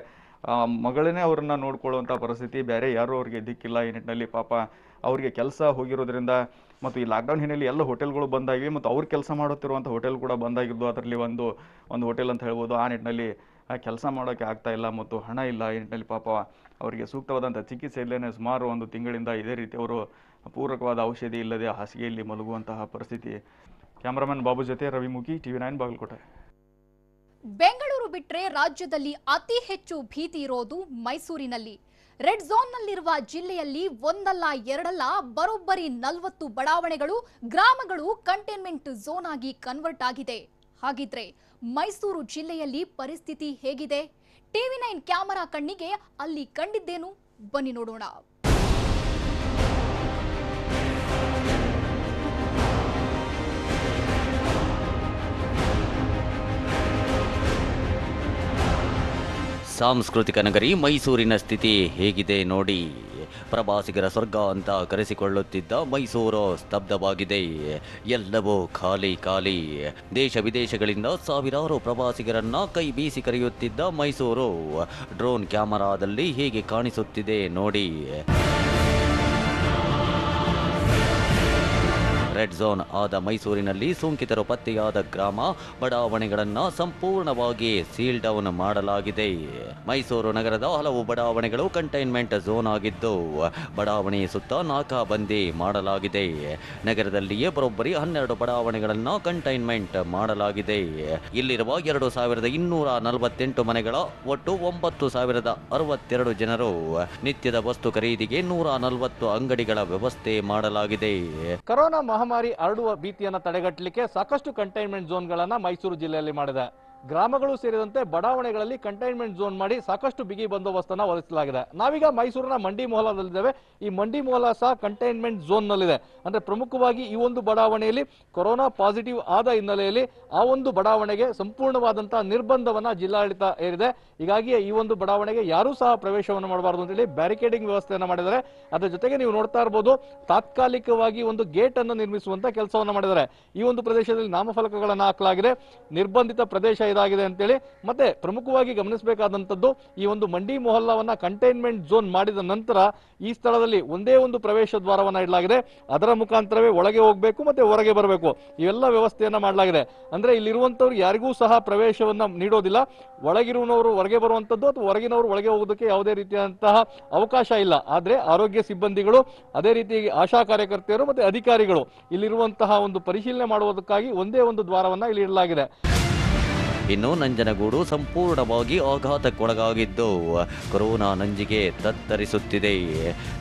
ಮಗಳನ್ನೇ ಅವ್ರನ್ನ ನೋಡ್ಕೊಳ್ಳುವಂಥ ಪರಿಸ್ಥಿತಿ, ಬೇರೆ ಯಾರೂ ಅವ್ರಿಗೆ ದಿಕ್ಕಿಲ್ಲ. ಈ ನಿಟ್ಟಿನಲ್ಲಿ ಪಾಪ ಅವ್ರಿಗೆ ಕೆಲಸ ಹೋಗಿರೋದ್ರಿಂದ ಮತ್ತು ಈ ಲಾಕ್ಡೌನ್ ಹಿನ್ನೆಲೆ ಎಲ್ಲ ಹೋಟೆಲ್ಗಳು ಬಂದಾಗಿವೆ ಮತ್ತು ಅವ್ರು ಕೆಲಸ ಮಾಡುತ್ತಿರುವಂಥ ಹೋಟೆಲ್ ಕೂಡ ಬಂದಾಗಿದ್ದು. ಅದರಲ್ಲಿ ಒಂದು ಹೋಟೆಲ್ ಅಂತ ಹೇಳ್ಬೋದು. ಆ ನಿಟ್ಟಿನಲ್ಲಿ ಕೆಲಸ ಮಾಡೋಕ್ಕೆ ಆಗ್ತಾ ಇಲ್ಲ ಮತ್ತು ಹಣ ಇಲ್ಲ. ಈ ನಿಟ್ಟಿನಲ್ಲಿ ಪಾಪ ಅವರಿಗೆ ಸೂಕ್ತವಾದಂಥ ಚಿಕಿತ್ಸೆ ಇಲ್ಲದೇ ಸುಮಾರು 1 ತಿಂಗಳಿಂದ ಇದೇ ರೀತಿ ಅವರು ಪೂರಕವಾದ ಔಷಧಿ ಇಲ್ಲದೆ ಹಾಸಿಗೆಯಲ್ಲಿ ಮಲಗುವಂತಹ ಪರಿಸ್ಥಿತಿ. ಕ್ಯಾಮರಾಮನ್ ಬಾಬು ಜೊತೆ ರವಿಮುಖಿ, TV9 ಬಾಗಲಕೋಟೆ. ಬೆಂಗಳೂರು ಬಿಟ್ರೆ ರಾಜ್ಯದಲ್ಲಿ ಅತಿ ಹೆಚ್ಚು ಭೀತಿ ಇರೋದು ಮೈಸೂರಿನಲ್ಲಿ. ರೆಡ್ ಝೋನ್ನಲ್ಲಿರುವ ಜಿಲ್ಲೆಯಲ್ಲಿ ಒಂದಲ್ಲ ಎರಡಲ್ಲ ಬರೋಬ್ಬರಿ 40 ಬಡಾವಣೆಗಳು, ಗ್ರಾಮಗಳು ಕಂಟೈನ್ಮೆಂಟ್ ಝೋನ್ ಆಗಿ ಕನ್ವರ್ಟ್ ಆಗಿದೆ. ಹಾಗಿದ್ರೆ ಮೈಸೂರು ಜಿಲ್ಲೆಯಲ್ಲಿ ಪರಿಸ್ಥಿತಿ ಹೇಗಿದೆ? TV9 ಕ್ಯಾಮೆರಾ ಕಣ್ಣಿಗೆ ಅಲ್ಲಿ ಕಂಡಿದ್ದೇನು? ಬನ್ನಿ ನೋಡೋಣ. ಸಾಂಸ್ಕೃತಿಕ ನಗರಿ ಮೈಸೂರಿನ ಸ್ಥಿತಿ ಹೇಗಿದೆ ನೋಡಿ. ಪ್ರವಾಸಿಗರ ಸ್ವರ್ಗ ಅಂತ ಕರೆಸಿಕೊಳ್ಳುತ್ತಿದ್ದ ಮೈಸೂರು ಸ್ತಬ್ಧವಾಗಿದೆ. ಎಲ್ಲವೂ ಖಾಲಿ ಖಾಲಿ. ದೇಶ ವಿದೇಶಗಳಿಂದ ಸಾವಿರಾರು ಪ್ರವಾಸಿಗರನ್ನ ಕೈ ಬೀಸಿ ಕರೆಯುತ್ತಿದ್ದ ಮೈಸೂರು ಡ್ರೋನ್ ಕ್ಯಾಮೆರಾದಲ್ಲಿ ಹೇಗೆ ಕಾಣಿಸುತ್ತಿದೆ ನೋಡಿ. ರೆಡ್ ಝೋನ್ ಆದ ಮೈಸೂರಿನಲ್ಲಿ ಸೋಂಕಿತರು ಪತ್ತೆಯಾದ ಗ್ರಾಮ ಬಡಾವಣೆಗಳನ್ನು ಸಂಪೂರ್ಣವಾಗಿ ಸೀಲ್ ಡೌನ್ ಮಾಡಲಾಗಿದೆ. ಮೈಸೂರು ನಗರದ ಹಲವು ಬಡಾವಣೆಗಳು ಕಂಟೈನ್ಮೆಂಟ್ ಝೋನ್ ಆಗಿದ್ದು ಬಡಾವಣೆ ಸುತ್ತ ನಾಕಾಬಂದಿ ಮಾಡಲಾಗಿದೆ. ನಗರದಲ್ಲಿಯೇ ಬರೋಬ್ಬರಿ 12 ಬಡಾವಣೆಗಳನ್ನು ಕಂಟೈನ್ಮೆಂಟ್ ಮಾಡಲಾಗಿದೆ. ಇಲ್ಲಿರುವ 2248 ಮನೆಗಳ ಒಟ್ಟು 9062 ಜನರು ನಿತ್ಯದ ವಸ್ತು ಖರೀದಿಗೆ 140 ಅಂಗಡಿಗಳ ವ್ಯವಸ್ಥೆ ಮಾಡಲಾಗಿದೆ. ಕೊರೋನಾ ಮಹಾಮಾರಿ ಹರಡುವ ಭೀತಿಯನ್ನು ತಡೆಗಟ್ಟಲಿಕ್ಕೆ ಸಾಕಷ್ಟು ಕಂಟೈನ್ಮೆಂಟ್ ಝೋನ್ಗಳನ್ನು ಮೈಸೂರು ಜಿಲ್ಲೆಯಲ್ಲಿ ಮಾಡಿದೆ. ಗ್ರಾಮಗಳು ಸೇರಿದಂತೆ ಬಡಾವಣೆಗಳಲ್ಲಿ ಕಂಟೈನ್ಮೆಂಟ್ ಝೋನ್ ಮಾಡಿ ಸಾಕಷ್ಟು ಬಿಗಿ ಬಂದೋಬಸ್ತನ್ನು ಒದಗಿಸಲಾಗಿದೆ. ನಾವೀಗ ಮೈಸೂರಿನ ಮಂಡಿ ಮೊಹಲಾದಲ್ಲಿದ್ದೇವೆ. ಈ ಮಂಡಿ ಮೊಹಲಾ ಸಹ ಕಂಟೈನ್ಮೆಂಟ್ ಝೋನ್ ನಲ್ಲಿದೆ. ಅಂದ್ರೆ ಪ್ರಮುಖವಾಗಿ ಈ ಒಂದು ಬಡಾವಣೆಯಲ್ಲಿ ಕೊರೋನಾ ಪಾಸಿಟಿವ್ ಆದ ಹಿನ್ನೆಲೆಯಲ್ಲಿ ಆ ಒಂದು ಬಡಾವಣೆಗೆ ಸಂಪೂರ್ಣವಾದಂತಹ ನಿರ್ಬಂಧವನ್ನ ಜಿಲ್ಲಾಡಳಿತ ಹೇರಿದೆ. ಹೀಗಾಗಿ ಈ ಒಂದು ಬಡಾವಣೆಗೆ ಯಾರೂ ಸಹ ಪ್ರವೇಶವನ್ನು ಮಾಡಬಾರದು ಅಂತ ಹೇಳಿ ಬ್ಯಾರಿಕೇಡಿಂಗ್ ವ್ಯವಸ್ಥೆಯನ್ನು ಮಾಡಿದ್ದಾರೆ. ಅದರ ಜೊತೆಗೆ ನೀವು ನೋಡ್ತಾ ಇರಬಹುದು, ತಾತ್ಕಾಲಿಕವಾಗಿ ಒಂದು ಗೇಟ್ ಅನ್ನು ನಿರ್ಮಿಸುವಂತ ಕೆಲಸವನ್ನು ಮಾಡಿದ್ದಾರೆ. ಈ ಒಂದು ಪ್ರದೇಶದಲ್ಲಿ ನಾಮಫಲಕಗಳನ್ನು ಹಾಕಲಾಗಿದೆ. ನಿರ್ಬಂಧಿತ ಪ್ರದೇಶ ಇದಾಗಿದೆ ಅಂತೇಳಿ. ಮತ್ತೆ ಪ್ರಮುಖವಾಗಿ ಗಮನಿಸಬೇಕಾದಂತದ್ದು, ಈ ಒಂದು ಮಂಡಿ ಮೊಹಲ್ಲಾವನ್ನ ಕಂಟೈನ್ಮೆಂಟ್ ಝೋನ್ ಮಾಡಿದ ನಂತರ ಈ ಸ್ಥಳದಲ್ಲಿ ಒಂದೇ ಒಂದು ಪ್ರವೇಶ ದ್ವಾರವನ್ನ ಇಡಲಾಗಿದೆ. ಅದರ ಮುಖಾಂತರವೇ ಒಳಗೆ ಹೋಗಬೇಕು ಮತ್ತೆ ಹೊರಗೆ ಬರಬೇಕು. ಇವೆಲ್ಲ ವ್ಯವಸ್ಥೆಯನ್ನ ಮಾಡಲಾಗಿದೆ. ಅಂದ್ರೆ ಇಲ್ಲಿರುವಂತವ್ರು ಯಾರಿಗೂ ಸಹ ಪ್ರವೇಶವನ್ನ ನೀಡೋದಿಲ್ಲ. ಒಳಗಿರುವವರು ಹೊರಗೆ ಬರುವಂತದ್ದು ಅಥವಾ ಹೊರಗಿನವರು ಒಳಗೆ ಹೋಗೋದಕ್ಕೆ ಯಾವುದೇ ರೀತಿಯಾದಂತಹ ಅವಕಾಶ ಇಲ್ಲ. ಆದ್ರೆ ಆರೋಗ್ಯ ಸಿಬ್ಬಂದಿಗಳು, ಅದೇ ರೀತಿ ಆಶಾ ಕಾರ್ಯಕರ್ತೆಯರು ಮತ್ತೆ ಅಧಿಕಾರಿಗಳು ಇಲ್ಲಿರುವಂತಹ ಒಂದು ಪರಿಶೀಲನೆ ಮಾಡುವುದಕ್ಕಾಗಿ ಒಂದೇ ಒಂದು ದ್ವಾರವನ್ನ ಇಲ್ಲಿ ಇಡಲಾಗಿದೆ. ಇನ್ನು ನಂಜನಗೂಡು ಸಂಪೂರ್ಣವಾಗಿ ಆಘಾತಕ್ಕೊಳಗಾಗಿದ್ದು ಕೊರೋನಾ ನಂಜಿಗೆ ತತ್ತರಿಸುತ್ತಿದೆ.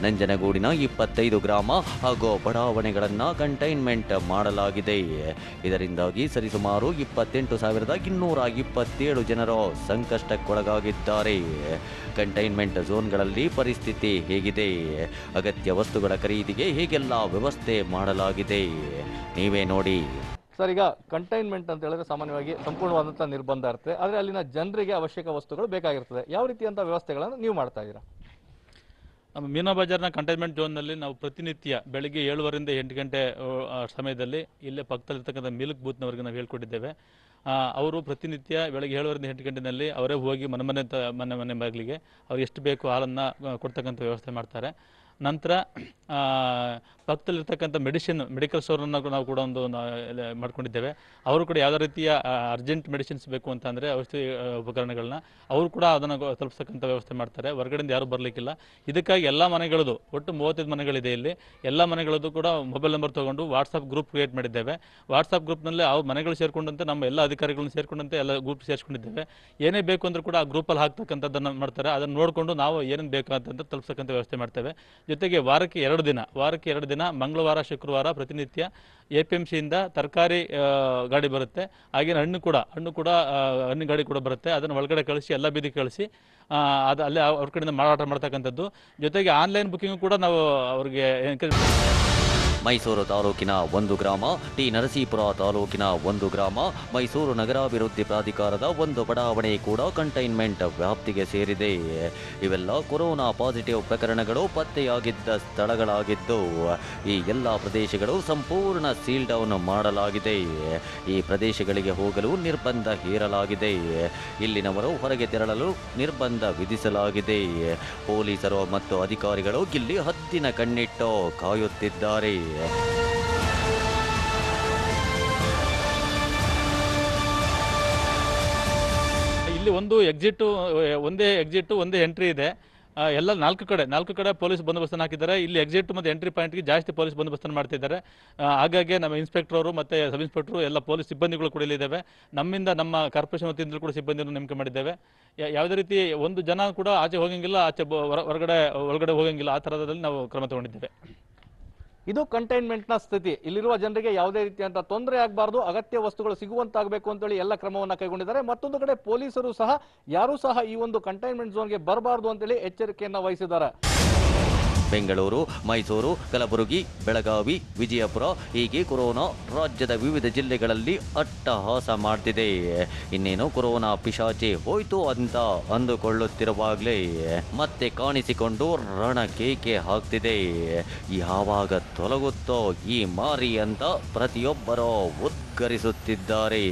ನಂಜನಗೂಡಿನ 25 ಗ್ರಾಮ ಹಾಗೂ ಬಡಾವಣೆಗಳನ್ನು ಕಂಟೈನ್ಮೆಂಟ್ ಮಾಡಲಾಗಿದೆ. ಇದರಿಂದಾಗಿ ಸರಿಸುಮಾರು 28,227 ಜನರು ಸಂಕಷ್ಟಕ್ಕೊಳಗಾಗಿದ್ದಾರೆ. ಕಂಟೈನ್ಮೆಂಟ್ ಝೋನ್ಗಳಲ್ಲಿ ಪರಿಸ್ಥಿತಿ ಹೇಗಿದೆ? ಅಗತ್ಯ ವಸ್ತುಗಳ ಖರೀದಿಗೆ ಹೇಗೆಲ್ಲ ವ್ಯವಸ್ಥೆ ಮಾಡಲಾಗಿದೆ? ನೀವೇ ನೋಡಿ. ಸರ್, ಈಗ ಕಂಟೈನ್ಮೆಂಟ್ ಅಂತ ಹೇಳಿದ್ರೆ ಸಾಮಾನ್ಯವಾಗಿ ಸಂಪೂರ್ಣವಾದಂತಹ ನಿರ್ಬಂಧ ಇರುತ್ತೆ. ಆದರೆ ಅಲ್ಲಿನ ಜನರಿಗೆ ಅವಶ್ಯಕ ವಸ್ತುಗಳು ಬೇಕಾಗಿರ್ತದೆ. ಯಾವ ರೀತಿಯಂಥ ವ್ಯವಸ್ಥೆಗಳನ್ನು ನೀವು ಮಾಡ್ತಾ ಇದ್ದೀರಾ? ನಮ್ಮ ಮೀನಾ ಬಜಾರ್ನ ಕಂಟೈನ್ಮೆಂಟ್ ಝೋನ್ನಲ್ಲಿ ನಾವು ಪ್ರತಿನಿತ್ಯ ಬೆಳಗ್ಗೆ 7ರಿಂದ 8 ಗಂಟೆ ಸಮಯದಲ್ಲಿ ಇಲ್ಲೇ ಪಕ್ಕದಲ್ಲಿರ್ತಕ್ಕಂಥ ಮಿಲ್ಕ್ ಬೂತ್ನವರೆಗೆ ನಾವು ಹೇಳ್ಕೊಟ್ಟಿದ್ದೇವೆ. ಅವರು ಪ್ರತಿನಿತ್ಯ ಬೆಳಗ್ಗೆ 7ರಿಂದ 8 ಗಂಟೆನಲ್ಲಿ ಅವರೇ ಹೋಗಿ ಮನೆ ಬಾಗಿಲಿಗೆ ಅವ್ರು ಎಷ್ಟು ಬೇಕು ಹಾಲನ್ನು ಕೊಡ್ತಕ್ಕಂಥ ವ್ಯವಸ್ಥೆ ಮಾಡ್ತಾರೆ. ನಂತರ ಪಕ್ಕದಲ್ಲಿರ್ತಕ್ಕಂಥ ಮೆಡಿಕಲ್ ಸ್ಟೋರನ್ನು ನಾವು ಕೂಡ ಒಂದು ಮಾಡ್ಕೊಂಡಿದ್ದೇವೆ. ಅವರು ಕೂಡ ಯಾವುದೇ ರೀತಿಯ ಅರ್ಜೆಂಟ್ ಮೆಡಿಸಿನ್ಸ್ ಬೇಕು ಅಂತಂದರೆ ಔಷಧಿ ಉಪಕರಣಗಳನ್ನ ಅವರು ಕೂಡ ಅದನ್ನು ತಲುಪಿಸ್ತಕ್ಕಂಥ ವ್ಯವಸ್ಥೆ ಮಾಡ್ತಾರೆ. ಹೊರಗಡೆಯಿಂದ ಯಾರೂ ಬರಲಿಕ್ಕಿಲ್ಲ. ಇದಕ್ಕಾಗಿ ಎಲ್ಲ ಮನೆಗಳದು, ಒಟ್ಟು 35 ಮನೆಗಳಿದೆ ಇಲ್ಲಿ, ಎಲ್ಲ ಮನೆಗಳದ್ದು ಕೂಡ ಮೊಬೈಲ್ ನಂಬರ್ ತೊಗೊಂಡು ವಾಟ್ಸಪ್ ಗ್ರೂಪ್ ಕ್ರಿಯೇಟ್ ಮಾಡಿದ್ದೇವೆ. ವಾಟ್ಸಪ್ ಗ್ರೂಪ್ನಲ್ಲಿ ಅವ್ರ ಮನೆಗಳು ಸೇರಿಕೊಂಡಂತೆ ನಮ್ಮ ಎಲ್ಲ ಅಧಿಕಾರಿಗಳನ್ನು ಸೇರಿಕೊಂಡಂತೆ ಎಲ್ಲ ಗ್ರೂಪ್ ಸೇರಿಸ್ಕೊಂಡಿದ್ದೇವೆ. ಏನೇ ಬೇಕು ಅಂದರೂ ಕೂಡ ಆ ಗ್ರೂಪಲ್ಲಿ ಹಾಕ್ತಕ್ಕಂಥದ್ದನ್ನು ಮಾಡ್ತಾರೆ. ಅದನ್ನು ನೋಡಿಕೊಂಡು ನಾವು ಏನೇನು ಬೇಕು ಅಂತಂದ್ರೆ ತಲುಪಿಸ್ತಕ್ಕಂಥ ವ್ಯವಸ್ಥೆ ಮಾಡ್ತೇವೆ. ಜೊತೆಗೆ ವಾರಕ್ಕೆ 2 ದಿನ ಮಂಗಳವಾರ ಶುಕ್ರವಾರ ಪ್ರತಿನಿತ್ಯ APMCಯಿಂದ ತರಕಾರಿ ಗಾಡಿ ಬರುತ್ತೆ. ಹಾಗೇನು ಹಣ್ಣು ಕೂಡ ಹಣ್ಣು ಗಾಡಿ ಕೂಡ ಬರುತ್ತೆ. ಅದನ್ನು ಒಳಗಡೆ ಕಳಿಸಿ ಎಲ್ಲ ಬೀದಿ ಕಳಿಸಿ ಅದು ಅಲ್ಲೇ ಅವ್ರ ಕಡೆಯಿಂದ ಮಾರಾಟ ಮಾಡ್ತಕ್ಕಂಥದ್ದು. ಜೊತೆಗೆ ಆನ್ಲೈನ್ ಬುಕ್ಕಿಂಗು ಕೂಡ ನಾವು ಅವ್ರಿಗೆ ಮೈಸೂರು ತಾಲೂಕಿನ 1 ಗ್ರಾಮ, ಟಿ ನರಸೀಪುರ ತಾಲೂಕಿನ 1 ಗ್ರಾಮ, ಮೈಸೂರು ನಗರಾಭಿವೃದ್ಧಿ ಪ್ರಾಧಿಕಾರದ 1 ಬಡಾವಣೆ ಕೂಡ ಕಂಟೈನ್ಮೆಂಟ್ ವ್ಯಾಪ್ತಿಗೆ ಸೇರಿದೆ. ಇವೆಲ್ಲ ಕೊರೋನಾ ಪಾಸಿಟಿವ್ ಪ್ರಕರಣಗಳು ಪತ್ತೆಯಾಗಿದ್ದ ಸ್ಥಳಗಳಾಗಿದ್ದು ಈ ಎಲ್ಲ ಪ್ರದೇಶಗಳು ಸಂಪೂರ್ಣ ಸೀಲ್ ಡೌನ್ ಮಾಡಲಾಗಿದೆ. ಈ ಪ್ರದೇಶಗಳಿಗೆ ಹೋಗಲು ನಿರ್ಬಂಧ ಹೇರಲಾಗಿದೆ. ಇಲ್ಲಿನವರು ಹೊರಗೆ ತೆರಳಲು ನಿರ್ಬಂಧ ವಿಧಿಸಲಾಗಿದೆ. ಪೊಲೀಸರು ಮತ್ತು ಅಧಿಕಾರಿಗಳು ಇಲ್ಲಿ ಹದ್ದಿನ ಕಣ್ಣಿಟ್ಟು ಕಾಯುತ್ತಿದ್ದಾರೆ. ಇಲ್ಲಿ ಒಂದೇ ಎಕ್ಸಿಟ್ ಒಂದೇ ಎಂಟ್ರಿ ಇದೆ. ಎಲ್ಲ 4 ಕಡೆ ಪೊಲೀಸ್ ಬಂದೋಬಸ್ತನ್ನು ಹಾಕಿದ್ದಾರೆ. ಇಲ್ಲಿ ಎಕ್ಸಿಟ್ ಮತ್ತು ಎಂಟ್ರಿ ಪಾಯಿಂಟ್ಗೆ ಜಾಸ್ತಿ ಪೊಲೀಸ್ ಬಂದೋಬಸ್ತನ್ನು ಮಾಡ್ತಿದ್ದಾರೆ. ಹಾಗಾಗಿ ನಮ್ಮ ಇನ್ಸ್ಪೆಕ್ಟರ್ ಅವರು ಮತ್ತು ಸಬ್ ಇನ್ಸ್ಪೆಕ್ಟರ್ ಎಲ್ಲ ಪೊಲೀಸ್ ಸಿಬ್ಬಂದಿಗಳು ಕೂಡ ಇಲ್ಲಿದ್ದಾವೆ. ನಮ್ಮ ಕಾರ್ಪೊರೇಷನ್ ವತಿಯಿಂದ ಕೂಡ ಸಿಬ್ಬಂದಿಯನ್ನು ನೇಮಕ ಮಾಡಿದ್ದೇವೆ. ಯಾವುದೇ ರೀತಿ ಒಂದು ಜನ ಕೂಡ ಆಚೆ ಹೋಗಂಗಿಲ್ಲ, ಒಳಗಡೆ ಹೋಗಂಗಿಲ್ಲ. ಆ ಥರದಲ್ಲಿ ನಾವು ಕ್ರಮ ತಗೊಂಡಿದ್ದೇವೆ. ಇದು ಕಂಟೈನ್ಮೆಂಟ್ನ ಸ್ಥಿತಿ. ಇಲ್ಲಿರುವ ಜನರಿಗೆ ಯಾವುದೇ ರೀತಿಯಂತ ತೊಂದರೆ ಆಗಬಾರ್ದು, ಅಗತ್ಯ ವಸ್ತುಗಳು ಸಿಗುವಂತಾಗಬೇಕು ಅಂತೇಳಿ ಎಲ್ಲ ಕ್ರಮವನ್ನು ಕೈಗೊಂಡಿದ್ದಾರೆ. ಮತ್ತೊಂದು ಕಡೆ ಪೊಲೀಸರು ಸಹ ಯಾರೂ ಸಹ ಈ ಒಂದು ಕಂಟೈನ್ಮೆಂಟ್ ಝೋನ್ಗೆ ಬರಬಾರ್ದು ಅಂತೇಳಿ ಎಚ್ಚರಿಕೆಯನ್ನು ವಹಿಸಿದ್ದಾರೆ. ಬೆಂಗಳೂರು, ಮೈಸೂರು, ಕಲಬುರಗಿ, ಬೆಳಗಾವಿ, ವಿಜಯಪುರ ಹೀಗೆ ಕೊರೋನಾ ರಾಜ್ಯದ ವಿವಿಧ ಜಿಲ್ಲೆಗಳಲ್ಲಿ ಅಟ್ಟಹಾಸ ಮಾಡ್ತಿದೆ. ಇನ್ನೇನು ಕೊರೋನಾ ಪಿಶಾಚಿ ಹೋಯ್ತು ಅಂತ ಅಂದುಕೊಳ್ಳುತ್ತಿರುವಾಗಲೇ ಮತ್ತೆ ಕಾಣಿಸಿಕೊಂಡು ರಣಕೇಕೆ ಹಾಕ್ತಿದೆ. ಯಾವಾಗ ತೊಲಗುತ್ತೋ ಈ ಮಾರಿ ಅಂತ ಪ್ರತಿಯೊಬ್ಬರೂ ಉದ್ಗರಿಸುತ್ತಿದ್ದಾರೆ.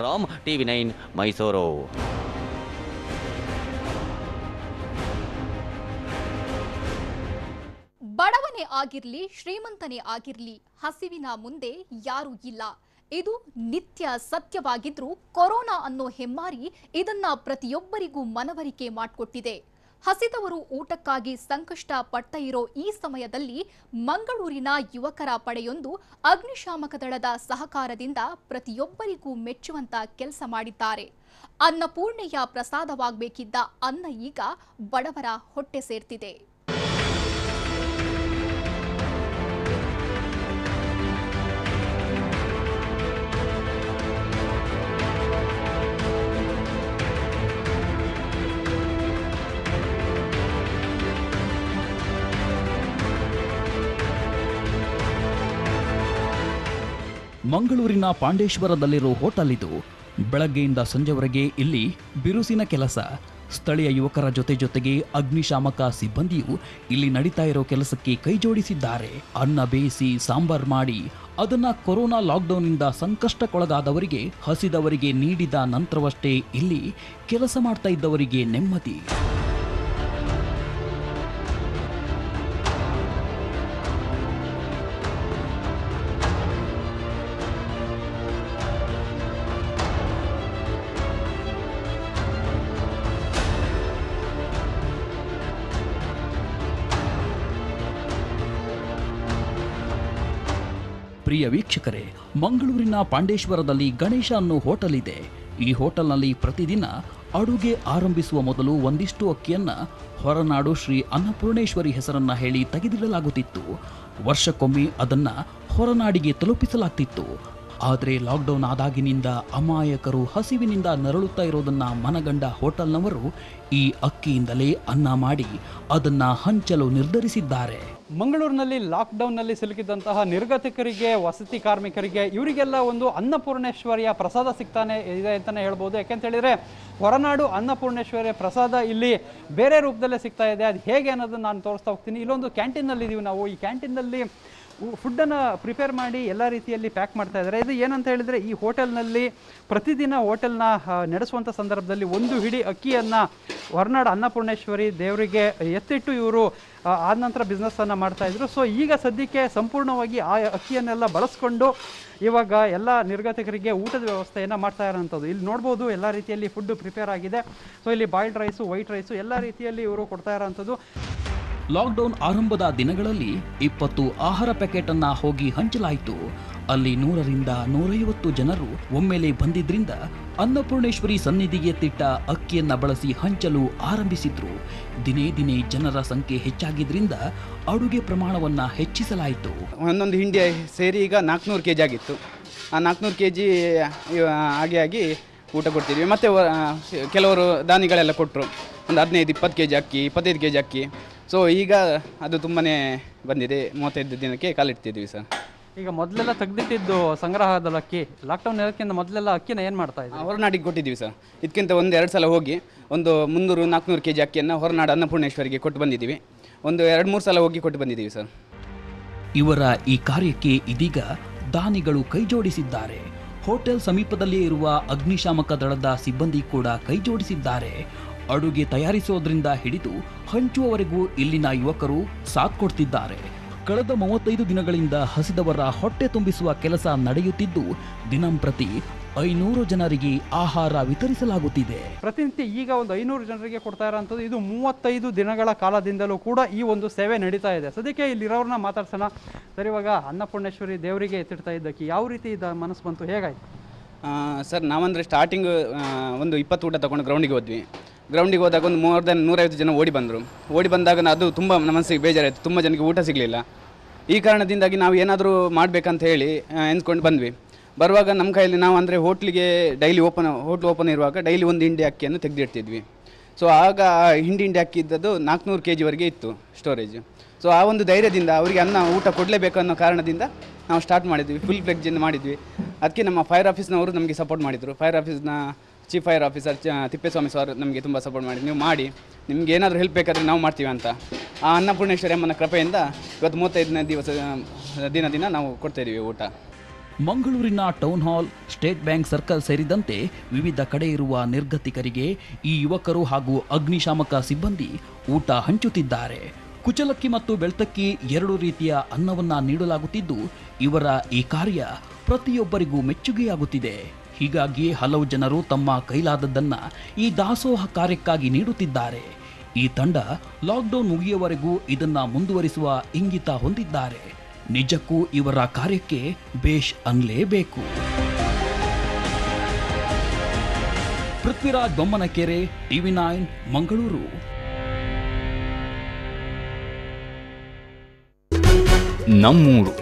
ರಾಮ್, TV9 ಮೈಸೂರು. ಬಡವನೇ ಆಗಿರ್ಲಿ ಶ್ರೀಮಂತನೇ ಆಗಿರ್ಲಿ ಹಸಿವಿನ ಮುಂದೆ ಯಾರೂ ಇಲ್ಲ. ಇದು ನಿತ್ಯ ಸತ್ಯವಾಗಿದ್ರೂ ಕೊರೋನಾ ಅನ್ನೋ ಹೆಮ್ಮಾರಿ ಇದನ್ನ ಪ್ರತಿಯೊಬ್ಬರಿಗೂ ಮನವರಿಕೆ ಮಾಡಿಕೊಟ್ಟಿದೆ. ಹಸಿದವರು ಊಟಕ್ಕಾಗಿ ಸಂಕಷ್ಟ ಪಡ್ತಾ ಇರೋ ಈ ಸಮಯದಲ್ಲಿ ಮಂಗಳೂರಿನ ಯುವಕರ ಪಡೆಯೊಂದು ಅಗ್ನಿಶಾಮಕ ದಳದ ಸಹಕಾರದಿಂದ ಪ್ರತಿಯೊಬ್ಬರಿಗೂ ಮೆಚ್ಚುವಂತ ಕೆಲಸ ಮಾಡಿದ್ದಾರೆ. ಅನ್ನಪೂರ್ಣೆಯ ಪ್ರಸಾದವಾಗಬೇಕಿದ್ದ ಅನ್ನ ಈಗ ಬಡವರ ಹೊಟ್ಟೆ ಸೇರ್ತಿದೆ. ಮಂಗಳೂರಿನ ಪಾಂಡೇಶ್ವರದಲ್ಲಿರೋ ಹೋಟೆಲ್ ಇದು. ಬೆಳಗ್ಗೆಯಿಂದ ಸಂಜೆವರೆಗೆ ಇಲ್ಲಿ ಬಿರುಸಿನ ಕೆಲಸ. ಸ್ಥಳೀಯ ಯುವಕರ ಜೊತೆಗೆ ಅಗ್ನಿಶಾಮಕ ಸಿಬ್ಬಂದಿಯು ಇಲ್ಲಿ ನಡೀತಾ ಇರೋ ಕೆಲಸಕ್ಕೆ ಕೈ ಜೋಡಿಸಿದ್ದಾರೆ. ಅನ್ನ ಬೇಯಿಸಿ ಸಾಂಬಾರ್ ಮಾಡಿ ಅದನ್ನ ಕೊರೋನಾ ಲಾಕ್ಡೌನ್ನಿಂದ ಸಂಕಷ್ಟಕ್ಕೊಳಗಾದವರಿಗೆ, ಹಸಿದವರಿಗೆ ನೀಡಿದ ನಂತರವಷ್ಟೇ ಇಲ್ಲಿ ಕೆಲಸ ಮಾಡ್ತಾ ಇದ್ದವರಿಗೆ ನೆಮ್ಮದಿ. ಪ್ರಿಯ ವೀಕ್ಷಕರೇ, ಮಂಗಳೂರಿನ ಪಾಂಡೇಶ್ವರದಲ್ಲಿ ಗಣೇಶ ಅನ್ನೋ ಹೋಟೆಲ್ ಇದೆ. ಈ ಹೋಟೆಲ್ನಲ್ಲಿ ಪ್ರತಿದಿನ ಅಡುಗೆ ಆರಂಭಿಸುವ ಮೊದಲು ಒಂದಿಷ್ಟು ಅಕ್ಕಿಯನ್ನ ಹೊರನಾಡು ಶ್ರೀ ಅನ್ನಪೂರ್ಣೇಶ್ವರಿ ಹೆಸರನ್ನ ಹೇಳಿ ತೆಗೆದಿಡಲಾಗುತ್ತಿತ್ತು. ವರ್ಷಕ್ಕೊಮ್ಮೆ ಅದನ್ನ ಹೊರನಾಡಿಗೆ ತಲುಪಿಸಲಾಗ್ತಿತ್ತು. ಆದರೆ ಲಾಕ್ಡೌನ್ ಆದಾಗಿನಿಂದ ಅಮಾಯಕರು ಹಸಿವಿನಿಂದ ನರಳುತ್ತಾ ಇರೋದನ್ನ ಮನಗಂಡ ಹೋಟೆಲ್ನವರು ಈ ಅಕ್ಕಿಯಿಂದಲೇ ಅನ್ನ ಮಾಡಿ ಅದನ್ನ ಹಂಚಲು ನಿರ್ಧರಿಸಿದ್ದಾರೆ. ಮಂಗಳೂರಿನಲ್ಲಿ ಲಾಕ್ಡೌನ್ನಲ್ಲಿ ಸಿಲುಕಿದಂತಹ ನಿರ್ಗತಿಕರಿಗೆ, ವಸತಿ ಕಾರ್ಮಿಕರಿಗೆ, ಇವರಿಗೆಲ್ಲ ಒಂದು ಅನ್ನಪೂರ್ಣೇಶ್ವರಿಯ ಪ್ರಸಾದ ಸಿಗ್ತಾನೆ ಇದೆ ಅಂತಲೇ ಹೇಳ್ಬೋದು. ಯಾಕೆಂತ ಹೇಳಿದರೆ ಹೊರನಾಡು ಅನ್ನಪೂರ್ಣೇಶ್ವರಿಯ ಪ್ರಸಾದ ಇಲ್ಲಿ ಬೇರೆ ರೂಪದಲ್ಲೇ ಸಿಗ್ತಾ ಇದೆ. ಅದು ಹೇಗೆ ಅನ್ನೋದನ್ನು ನಾನು ತೋರಿಸ್ತಾ ಹೋಗ್ತೀನಿ. ಇಲ್ಲೊಂದು ಕ್ಯಾಂಟೀನಲ್ಲಿ ಇದ್ದೀವಿ ನಾವು. ಈ ಕ್ಯಾಂಟೀನಲ್ಲಿ ಫುಡ್ಡನ್ನು ಪ್ರಿಪೇರ್ ಮಾಡಿ ಎಲ್ಲ ರೀತಿಯಲ್ಲಿ ಪ್ಯಾಕ್ ಮಾಡ್ತಾ ಇದ್ದಾರೆ. ಇದು ಏನಂತ ಹೇಳಿದರೆ, ಈ ಹೋಟೆಲ್ನಲ್ಲಿ ಪ್ರತಿದಿನ ಹೋಟೆಲ್ನ ನಡೆಸುವಂಥ ಸಂದರ್ಭದಲ್ಲಿ ಒಂದು ಹಿಡಿ ಅಕ್ಕಿಯನ್ನು ಹೊರನಾಡು ಅನ್ನಪೂರ್ಣೇಶ್ವರಿ ದೇವರಿಗೆ ಎತ್ತಿಟ್ಟು ಇವರು ಆದ ನಂತರ ಬಿಸ್ನೆಸ್ಸನ್ನು ಮಾಡ್ತಾಯಿದ್ರು. ಸೊ ಈಗ ಸದ್ಯಕ್ಕೆ ಸಂಪೂರ್ಣವಾಗಿ ಆ ಅಕ್ಕಿಯನ್ನೆಲ್ಲ ಬಳಸ್ಕೊಂಡು ಇವಾಗ ಎಲ್ಲ ನಿರ್ಗತಿಕರಿಗೆ ಊಟದ ವ್ಯವಸ್ಥೆಯನ್ನು ಮಾಡ್ತಾ ಇರೋಂಥದ್ದು. ಇಲ್ಲಿ ನೋಡ್ಬೋದು ಎಲ್ಲ ರೀತಿಯಲ್ಲಿ ಫುಡ್ ಪ್ರಿಪೇರ್ ಆಗಿದೆ. ಸೊ ಇಲ್ಲಿ ಬಾಯ್ಲ್ಡ್ ರೈಸು, ವೈಟ್ ರೈಸು ಎಲ್ಲ ರೀತಿಯಲ್ಲಿ ಇವರು ಕೊಡ್ತಾ ಇರೋಂಥದ್ದು. ಲಾಕ್ಡೌನ್ ಆರಂಭದ ದಿನಗಳಲ್ಲಿ 20 ಆಹಾರ ಪ್ಯಾಕೆಟ್ ಅನ್ನ ಹೋಗಿ ಹಂಚಲಾಯಿತು. ಅಲ್ಲಿ 100ರಿಂದ 150 ಜನರು ಒಮ್ಮೆಲೆ ಬಂದಿದ್ರಿಂದ ಅನ್ನಪೂರ್ಣೇಶ್ವರಿ ಸನ್ನಿಧಿಗೆ ತಿಟ್ಟ ಅಕ್ಕಿಯನ್ನ ಬಳಸಿ ಹಂಚಲು ಆರಂಭಿಸಿದ್ರು. ದಿನೇ ದಿನೇ ಜನರ ಸಂಖ್ಯೆ ಹೆಚ್ಚಾಗಿದ್ರಿಂದ ಅಡುಗೆ ಪ್ರಮಾಣವನ್ನ ಹೆಚ್ಚಿಸಲಾಯಿತು. ಒಂದೊಂದು ಹಿಂಡಿ ಸೇರಿ ಈಗ 400 kg ಆಗಿತ್ತು. ಆ 400 kg ಆಗಿ ಊಟ ಕೊಡ್ತಿದ್ವಿ. ಮತ್ತು ಕೆಲವರು ದಾನಿಗಳೆಲ್ಲ ಕೊಟ್ಟರು. ಒಂದು 15-20 kg ಅಕ್ಕಿ, 25 kg ಅಕ್ಕಿ. ಸೊ ಈಗ ಅದು ತುಂಬಾ ಬಂದಿದೆ. 35 ದಿನಕ್ಕೆ ಕಾಲಿಡ್ತಿದ್ವಿ ಸರ್. ಈಗ ಮೊದಲೆಲ್ಲ ತೆಗೆದಿಟ್ಟಿದ್ದು ಸಂಗ್ರಹದ ಅಕ್ಕಿ ಲಾಕ್ಡೌನ್ ಇರೋಕ್ಕಿಂತ ಮೊದಲೆಲ್ಲ ಅಕ್ಕಿನ ಏನು ಮಾಡ್ತಾ ಇದ್ದೀವಿ? ಹೊರನಾಡಿಗೆ ಕೊಟ್ಟಿದ್ದೀವಿ ಸರ್. ಇದಕ್ಕಿಂತ 1-2 ಸಲ ಹೋಗಿ ಒಂದು 300-400 kg ಅಕ್ಕಿಯನ್ನು ಹೊರನಾಡು ಅನ್ನಪೂರ್ಣೇಶ್ವರಿಗೆ ಕೊಟ್ಟು ಬಂದಿದ್ದೀವಿ. ಒಂದು 2-3 ಸಲ ಹೋಗಿ ಕೊಟ್ಟು ಬಂದಿದ್ದೀವಿ ಸರ್. ಇವರ ಈ ಕಾರ್ಯಕ್ಕೆ ಇದೀಗ ದಾನಿಗಳು ಕೈ ಜೋಡಿಸಿದ್ದಾರೆ. ಹೋಟೆಲ್ ಸಮೀಪದಲ್ಲಿಯೇ ಇರುವ ಅಗ್ನಿಶಾಮಕ ದಳದ ಸಿಬ್ಬಂದಿ ಕೂಡ ಕೈ ಜೋಡಿಸಿದ್ದಾರೆ. ಅಡುಗೆ ತಯಾರಿಸೋದ್ರಿಂದ ಹಿಡಿದು ಹಂಚುವವರೆಗೂ ಇಲ್ಲಿನ ಯುವಕರು ಸಾಥ್ ಕೊಡ್ತಿದ್ದಾರೆ. ಕಳೆದ 35 ದಿನಗಳಿಂದ ಹಸಿದವರ ಹೊಟ್ಟೆ ತುಂಬಿಸುವ ಕೆಲಸ ನಡೆಯುತ್ತಿದ್ದು ದಿನಂಪ್ರತಿ 500 ಜನರಿಗೆ ಆಹಾರ ವಿತರಿಸಲಾಗುತ್ತಿದೆ. ಪ್ರತಿನಿತ್ಯ ಈಗ ಒಂದು 500 ಜನರಿಗೆ ಕೊಡ್ತಾ ಇರೋಂಥದ್ದು. ಇದು 35 ದಿನಗಳ ಕಾಲದಿಂದಲೂ ಕೂಡ ಈ ಒಂದು ಸೇವೆ ನಡೀತಾ ಇದೆ. ಸದ್ಯಕ್ಕೆ ಇಲ್ಲಿರೋರನ್ನ ಮಾತಾಡ್ಸೋಣ. ಸರ್, ಇವಾಗ ಅನ್ನಪೂರ್ಣೇಶ್ವರಿ ದೇವರಿಗೆ ಎತ್ತಿಡ್ತಾ ಇದ್ದಕ್ಕೆ ಯಾವ ರೀತಿ ಮನಸ್ಸು ಬಂತು, ಹೇಗಾಯ್ತು? ಸರ್, ನಾವಂದರೆ ಸ್ಟಾರ್ಟಿಂಗ್ ಒಂದು 20 ಊಟ ತೊಗೊಂಡು ಗ್ರೌಂಡಿಗೆ ಹೋದ್ವಿ. ಗ್ರೌಂಡಿಗೆ ಹೋದಾಗ ಒಂದು 150 ಜನ ಓಡಿ ಬಂದರು. ಓಡಿ ಬಂದಾಗ ಅದು ತುಂಬ ನಮ್ಮ ಮನಸ್ಸಿಗೆ ಬೇಜಾರಾಯಿತು. ತುಂಬ ಜನಕ್ಕೆ ಊಟ ಸಿಗಲಿಲ್ಲ. ಈ ಕಾರಣದಿಂದಾಗಿ ನಾವು ಏನಾದರೂ ಮಾಡಬೇಕಂತ ಹೇಳಿ ಎನ್ಸ್ಕೊಂಡು ಬಂದ್ವಿ. ಬರುವಾಗ ನಮ್ಮ ಕೈಯಲ್ಲಿ ನಾವು ಅಂದರೆ ಹೋಟ್ಲು ಓಪನ್ ಇರುವಾಗ ಡೈಲಿ ಒಂದು ಹಿಂಡಿ ಅಕ್ಕಿಯನ್ನು ತೆಗೆದಿಡ್ತಿದ್ವಿ. ಸೊ ಆಗ ಹಿಂಡಿ ಹಾಕಿದ್ದದ್ದು 400 kg ಇತ್ತು ಸ್ಟೋರೇಜ್. ಸೊ ಆ ಒಂದು ಧೈರ್ಯದಿಂದ ಅವರಿಗೆ ಊಟ ಕೊಡಲೇಬೇಕು ಅನ್ನೋ ಕಾರಣದಿಂದ ನಾವು ಸ್ಟಾರ್ಟ್ ಮಾಡಿದ್ವಿ, ಫುಲ್ ಫ್ಲೆಡ್ಜಿಂದ ಮಾಡಿದ್ವಿ. ಅದಕ್ಕೆ ನಮ್ಮ ಫೈರ್ ಆಫೀಸ್ನವರು ನಮಗೆ ಸಪೋರ್ಟ್ ಮಾಡಿದರು. ಫೈರ್ ಆಫೀಸ್ನ chief fire officer Thippeswamy sir ನಮಗೆ ತುಂಬ ಸಪೋರ್ಟ್ ಮಾಡಿ, ನೀವು ಮಾಡಿ, ನಿಮ್ಗೆ ಏನಾದರೂ ಹೆಲ್ಪ್ ಬೇಕಾದರೆ ನಾವು ಮಾಡ್ತೀವಿ ಅಂತ. ಆ ಅನ್ನಪೂರ್ಣೇಶ್ವರಿ ಅಮ್ಮನ ಕೃಪೆಯಿಂದ ಇವತ್ತು 35ನೇ ದಿನ ನಾವು ಕೊಡ್ತಾಯಿದ್ದೀವಿ ಊಟ. ಮಂಗಳೂರಿನ town hall, state bank circle ಸೇರಿದಂತೆ ವಿವಿಧ ಕಡೆ ಇರುವ ನಿರ್ಗತಿಕರಿಗೆ ಈ ಯುವಕರು ಹಾಗೂ ಅಗ್ನಿಶಾಮಕ ಸಿಬ್ಬಂದಿ ಊಟ ಹಂಚುತ್ತಿದ್ದಾರೆ. ಕುಚಲಕ್ಕಿ ಮತ್ತು ಬೆಳ್ತಕ್ಕಿ 2 ರೀತಿಯ ಅನ್ನವನ್ನ ನೀಡಲಾಗುತ್ತಿದ್ದು, ಇವರ ಈ ಕಾರ್ಯ ಪ್ರತಿಯೊಬ್ಬರಿಗೂ ಮೆಚ್ಚುಗೆಯಾಗುತ್ತಿದೆ. ಹೀಗಾಗಿ ಹಲವು ಜನರು ತಮ್ಮ ಕೈಲಾದದ್ದನ್ನ ಈ ದಾಸೋಹ ಕಾರ್ಯಕ್ಕಾಗಿ ನೀಡುತ್ತಿದ್ದಾರೆ. ಈ ತಂಡ ಲಾಕ್ಡೌನ್ ಮುಗಿಯುವವರೆಗೂ ಇದನ್ನ ಮುಂದುವರಿಸುವ ಇಂಗಿತ ಹೊಂದಿದ್ದಾರೆ. ನಿಜಕ್ಕೂ ಇವರ ಕಾರ್ಯಕ್ಕೆ ಬೇಷ್ ಅನ್ನಲೇಬೇಕು. ಪೃಥ್ವಿರಾಜ್ ಬೊಮ್ಮನಕೆರೆ, TV9 ಮಂಗಳೂರು. ನಮ್ಮೂರು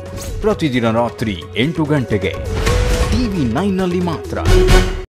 ಪ್ರತಿದಿನ ರಾತ್ರಿ 8 ಗಂಟೆಗೆ TV9ನಲ್ಲಿ ಮಾತ್ರ.